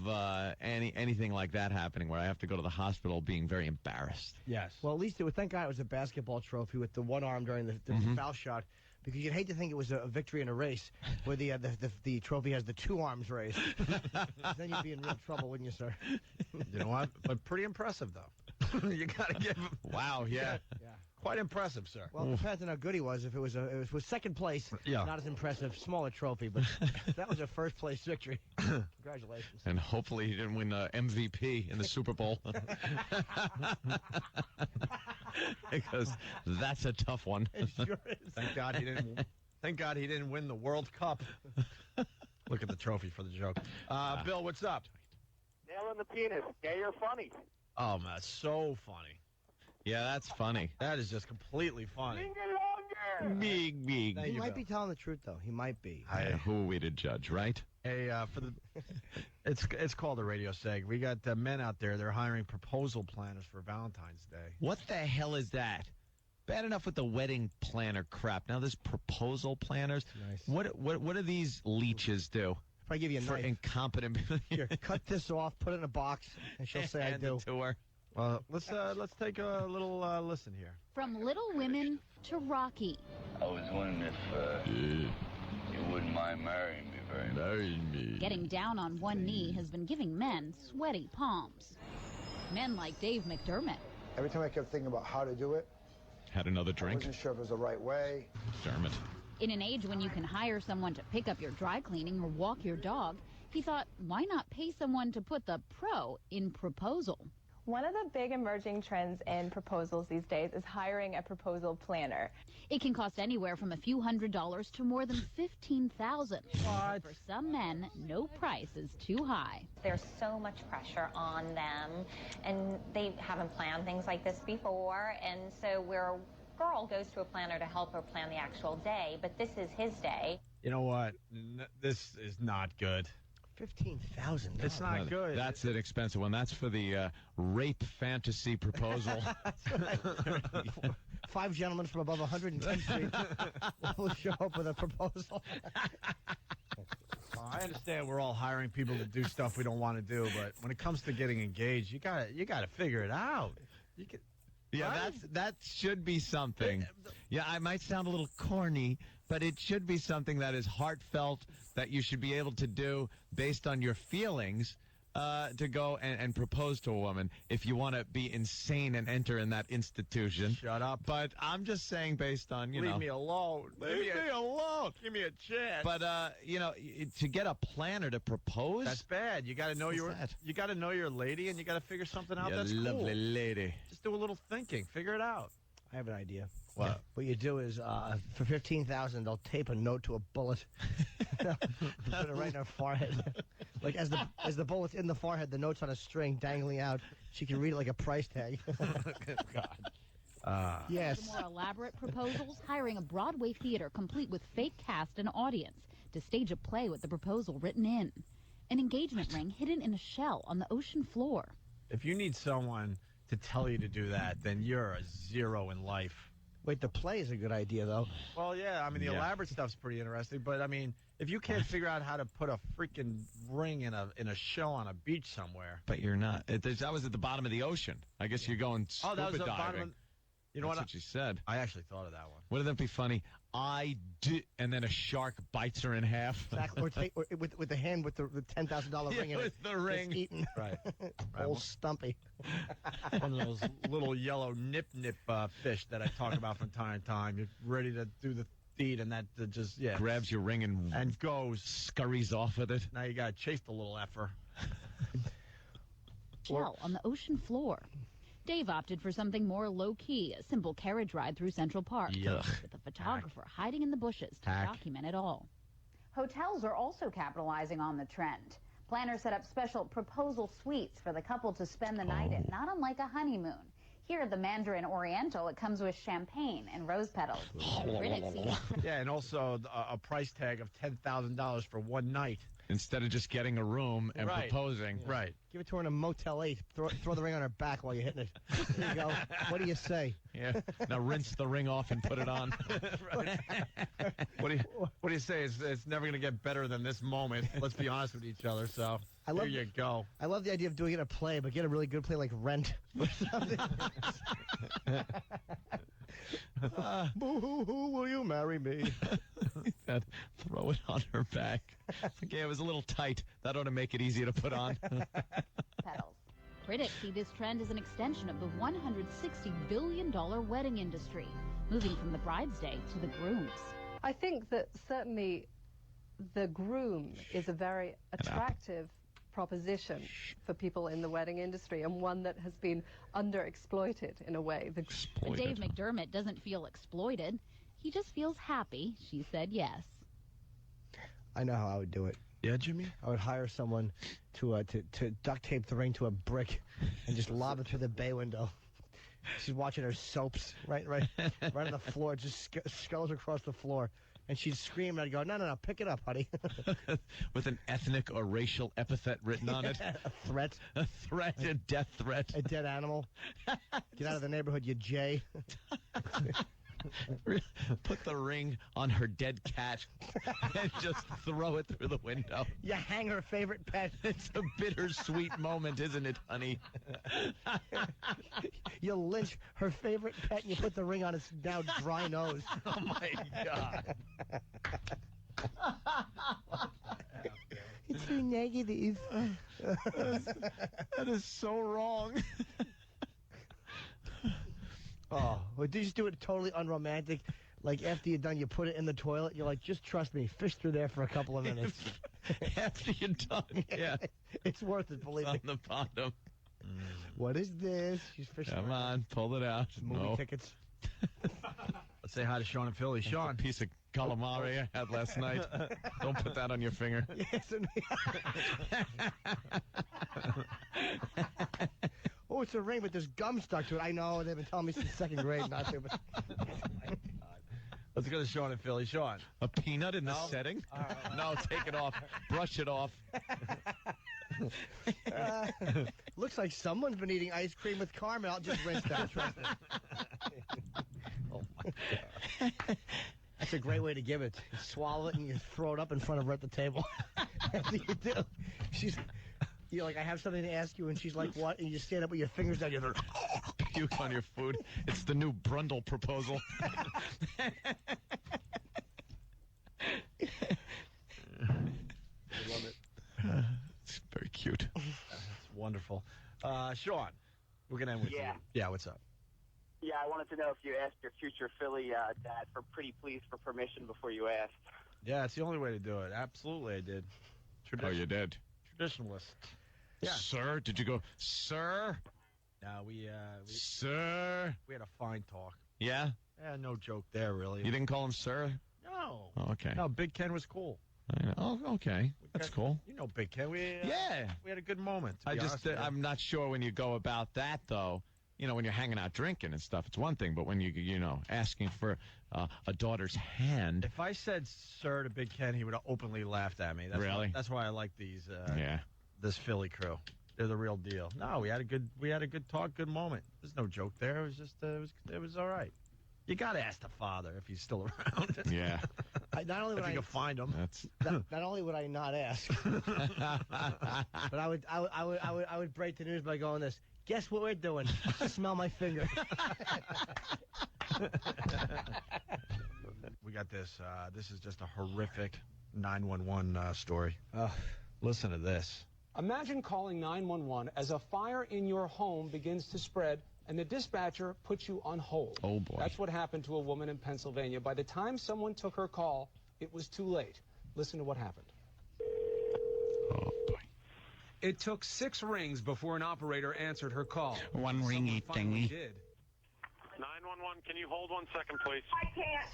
C: anything like that happening where I have to go to the hospital being very embarrassed.
B: Yes.
E: Well, at least thank God it was a basketball trophy with the one arm during the foul shot, because you'd hate to think it was a victory in a race where the trophy has the 2 arms raised. Then you'd be in real trouble, wouldn't you, sir?
B: You know what? But pretty impressive, though. You got to give him.
C: Wow, yeah.
B: Quite impressive, sir.
E: Well, it depends on how good he was. If it was second place, not as impressive, smaller trophy, but that was a first place victory. Congratulations.
C: And hopefully he didn't win MVP in the Super Bowl. Because that's a tough one.
E: It sure is.
B: Thank God he didn't win the World Cup. Look at the trophy for the joke. Bill, what's up?
D: Nail in the penis. Yeah, you're funny.
B: Oh, man, that's so funny.
C: Yeah, that's funny.
B: That is just completely funny.
C: Big.
E: He might be telling the truth, though. He might be.
C: Who are we to judge, right?
B: Hey, it's called a radio seg. We got men out there. They're hiring proposal planners for Valentine's Day.
C: What the hell is that? Bad enough with the wedding planner crap. Now there's proposal planners.
E: Nice.
C: What do these leeches do?
E: If I give you a
C: for
E: knife,
C: incompetent.
E: Here, cut this off, put it in a box, and she'll say I do.
C: It to her.
B: Let's take a little listen here.
R: From Little Women to Rocky.
Q: I was wondering if you wouldn't mind marrying me very much.
C: Marry me.
R: Getting down on one knee has been giving men sweaty palms. Men like Dave McDermott.
O: Every time I kept thinking about how to do it,
C: Had another
O: I
C: drink.
O: wasn't sure if it was the right way.
C: Dermot.
R: In an age when you can hire someone to pick up your dry cleaning or walk your dog, he thought, why not pay someone to put the pro in proposal?
S: One of the big emerging trends in proposals these days is hiring a proposal planner.
T: It can cost anywhere from a few $100s to more than $15,000. But for some men, no price is too high.
V: There's so much pressure on them, and they haven't planned things like this before, and so where a girl goes to a planner to help her plan the actual day, but this is his day.
B: You know what? This is not good.
E: $15,000.
B: It's not good.
C: That's an expensive one. That's for the rape fantasy proposal.
E: 5 gentlemen from above 110th Street will show up with a proposal.
B: I understand we're all hiring people to do stuff we don't want to do, but when it comes to getting engaged, you gotta figure it out.
C: Yeah,
B: Right?
C: that should be something. Yeah, I might sound a little corny, but it should be something that is heartfelt, that you should be able to do based on your feelings, to go and propose to a woman if you want to be insane and enter in that institution.
B: Shut up.
C: But I'm just saying based on,
B: Leave me alone.
C: Leave me alone.
B: Give me a chance.
C: But, to get a planner to propose?
B: That's bad. You got to know you got to know your lady, and you got to figure something out.
C: You
B: That's cool.
C: lovely lady.
B: Just do a little thinking. Figure it out.
E: I have an idea.
B: What?
E: What you do is, for $15,000, they'll tape a note to a bullet. They'll put it right in her forehead. Like as the bullet's in the forehead, the note's on a string dangling out. She can read it like a price tag.
B: God.
E: Yes.
T: For more elaborate proposals, hiring a Broadway theater complete with fake cast and audience to stage a play with the proposal written in. An engagement ring hidden in a shell on the ocean floor.
B: If you need someone to tell you to do that, then you're a 0 in life.
E: Wait, the play is a good idea, though.
B: Well, yeah, I mean, the elaborate stuff's pretty interesting, but, I mean, if you can't figure out how to put a freaking ring in a shell on a beach somewhere.
C: But you're not. That was at the bottom of the ocean. I guess you're going scuba
B: that was the
C: diving.
B: bottom of, you know
C: That's
B: what?
C: what she said.
B: I actually thought of that one.
C: Wouldn't that be funny? I did, and then a shark bites her in half.
E: Exactly. Or with the hand with the $10,000 ring in it.
C: With the ring.
E: Just eaten.
B: Right.
E: Old Stumpy.
B: One of those little yellow nip fish that I talk about from time to time. You're ready to do the deed, and that just
C: grabs your ring and
B: goes,
C: scurries off with it.
B: Now you got to chase the little effer.
T: Shell on the ocean floor. Dave opted for something more low-key, a simple carriage ride through Central Park,
C: Yuck.
T: with a photographer hiding in the bushes to document it all.
K: Hotels are also capitalizing on the trend. Planners set up special proposal suites for the couple to spend the night in, not unlike a honeymoon. Here at the Mandarin Oriental, it comes with champagne and rose petals. Critics even
B: Yeah, and also a price tag of $10,000 for one night.
C: Instead of just getting a room and proposing.
B: Yeah. Right.
E: Give it to her in a Motel 8. Throw the ring on her back while you're hitting it. There you go. What do you say?
C: Yeah. Now rinse the ring off and put it on.
B: What do you say? It's never going to get better than this moment. Let's be honest with each other. So there you go.
E: I love the idea of doing it a play, but get a really good play like Rent. Boo-hoo-hoo, will you marry me?
C: Throw it on her back. Okay, it was a little tight. That ought to make it easier to put on.
T: Petals. Critics see this trend as an extension of the $160 billion wedding industry, moving from the bride's day to the groom's.
X: I think that certainly the groom is a very attractive proposition for people in the wedding industry, and one that has been underexploited in a way.
T: But Dave McDermott doesn't feel exploited. He just feels happy she said yes.
E: I know how I would do it.
B: Yeah, Jimmy?
E: I would hire someone to duct tape the ring to a brick and just lob it through the bay window. She's watching her soaps right on the floor, just scuttles across the floor. And she'd scream, and I'd go, no, pick it up, honey.
C: With an ethnic or racial epithet written on it.
E: A threat.
C: A threat, a death threat.
E: A dead animal. Get out of the neighborhood, you jay.
C: Put the ring on her dead cat and just throw it through the window.
E: You hang her favorite pet.
C: It's a bittersweet moment, isn't it, honey?
E: You lynch her favorite pet and you put the ring on its now dry nose.
B: Oh, my God.
E: It's so negative.
C: That is so wrong.
E: Oh, well, did you just do it totally unromantic? Like, after you're done, you put it in the toilet. You're like, just trust me. Fish through there for a couple of minutes.
C: After you're done, yeah.
E: It's worth it, believe me.
C: On the bottom.
E: What is this? She's fishing.
C: Come on, pull it out.
E: Movie tickets.
B: Let's say hi to Sean and Philly. Sean.
C: A piece of calamari I had last night. Don't put that on your finger.
E: Yes. Oh, it's a ring, but there's gum stuck to it. I know. They've been telling me since second grade not to. But
B: Let's go to Sean and Philly. Sean.
C: A peanut in the setting?
E: Right.
C: No, take it off. Brush it off.
E: Looks like someone's been eating ice cream with caramel. Just rinse that. Trust me. Oh my God. That's a great way to give it. You swallow it and you throw it up in front of her at the table. That's what you do. You're like, I have something to ask you, and she's like, what? And you stand up with your fingers down. You're like,
C: puke on your food. It's the new Brundle proposal.
B: I love it.
C: It's very cute.
B: That's wonderful. Sean, we're going to end with you. Yeah, what's up?
A: Yeah, I wanted to know if you asked your future Philly dad for pretty please for permission before you asked.
B: Yeah, it's the only way to do it. Absolutely, I did.
C: Oh, you did?
B: Traditionalist. Yeah.
C: Sir? Did you go, sir?
B: No,
C: sir?
B: We had a fine talk.
C: Yeah?
B: Yeah, no joke there, really.
C: You didn't call him sir?
B: No.
C: Oh, okay.
B: No, Big Ken was cool.
C: Oh, okay. That's cool.
B: You know Big Ken. We had a good moment.
C: I'm not sure when you go about that, though. You know, when you're hanging out drinking and stuff, it's one thing. But when you asking for a daughter's hand.
B: If I said sir to Big Ken, he would have openly laughed at me.
C: Really?
B: That's why I like these.
C: Yeah.
B: This Philly crew. They're the real deal. No, we had a good talk, good moment. There's no joke there. It was just it was all right. You got to ask the father if he's still around.
C: Yeah.
E: Not only would
B: if you can find him.
E: Not only would I not ask, but I would break the news by going this. Guess what we're doing? Smell my finger.
B: We got this. This is just a horrific 911 story. Listen to this.
F: Imagine calling 911 as a fire in your home begins to spread and the dispatcher puts you on hold.
C: Oh, boy.
F: That's what happened to a woman in Pennsylvania. By the time someone took her call, it was too late. Listen to what happened.
C: Oh, boy.
F: It took 6 rings before an operator answered her call.
C: One ringy thingy.
F: Did.
D: 911, can you hold 1 second, please?
L: I can't.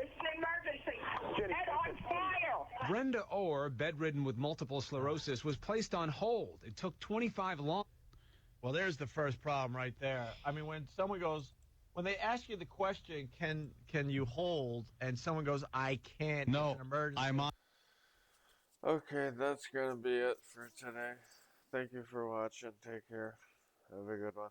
L: It's an emergency. Head on fire.
F: Brenda Orr, bedridden with multiple sclerosis, was placed on hold. It took 25 long.
B: Well, there's the first problem right there. I mean, when they ask you the question, can you hold, and someone goes, I can't.
C: No,
B: it's an emergency.
C: I'm on.
M: Okay, that's going to be it for today. Thank you for watching. Take care. Have a good one.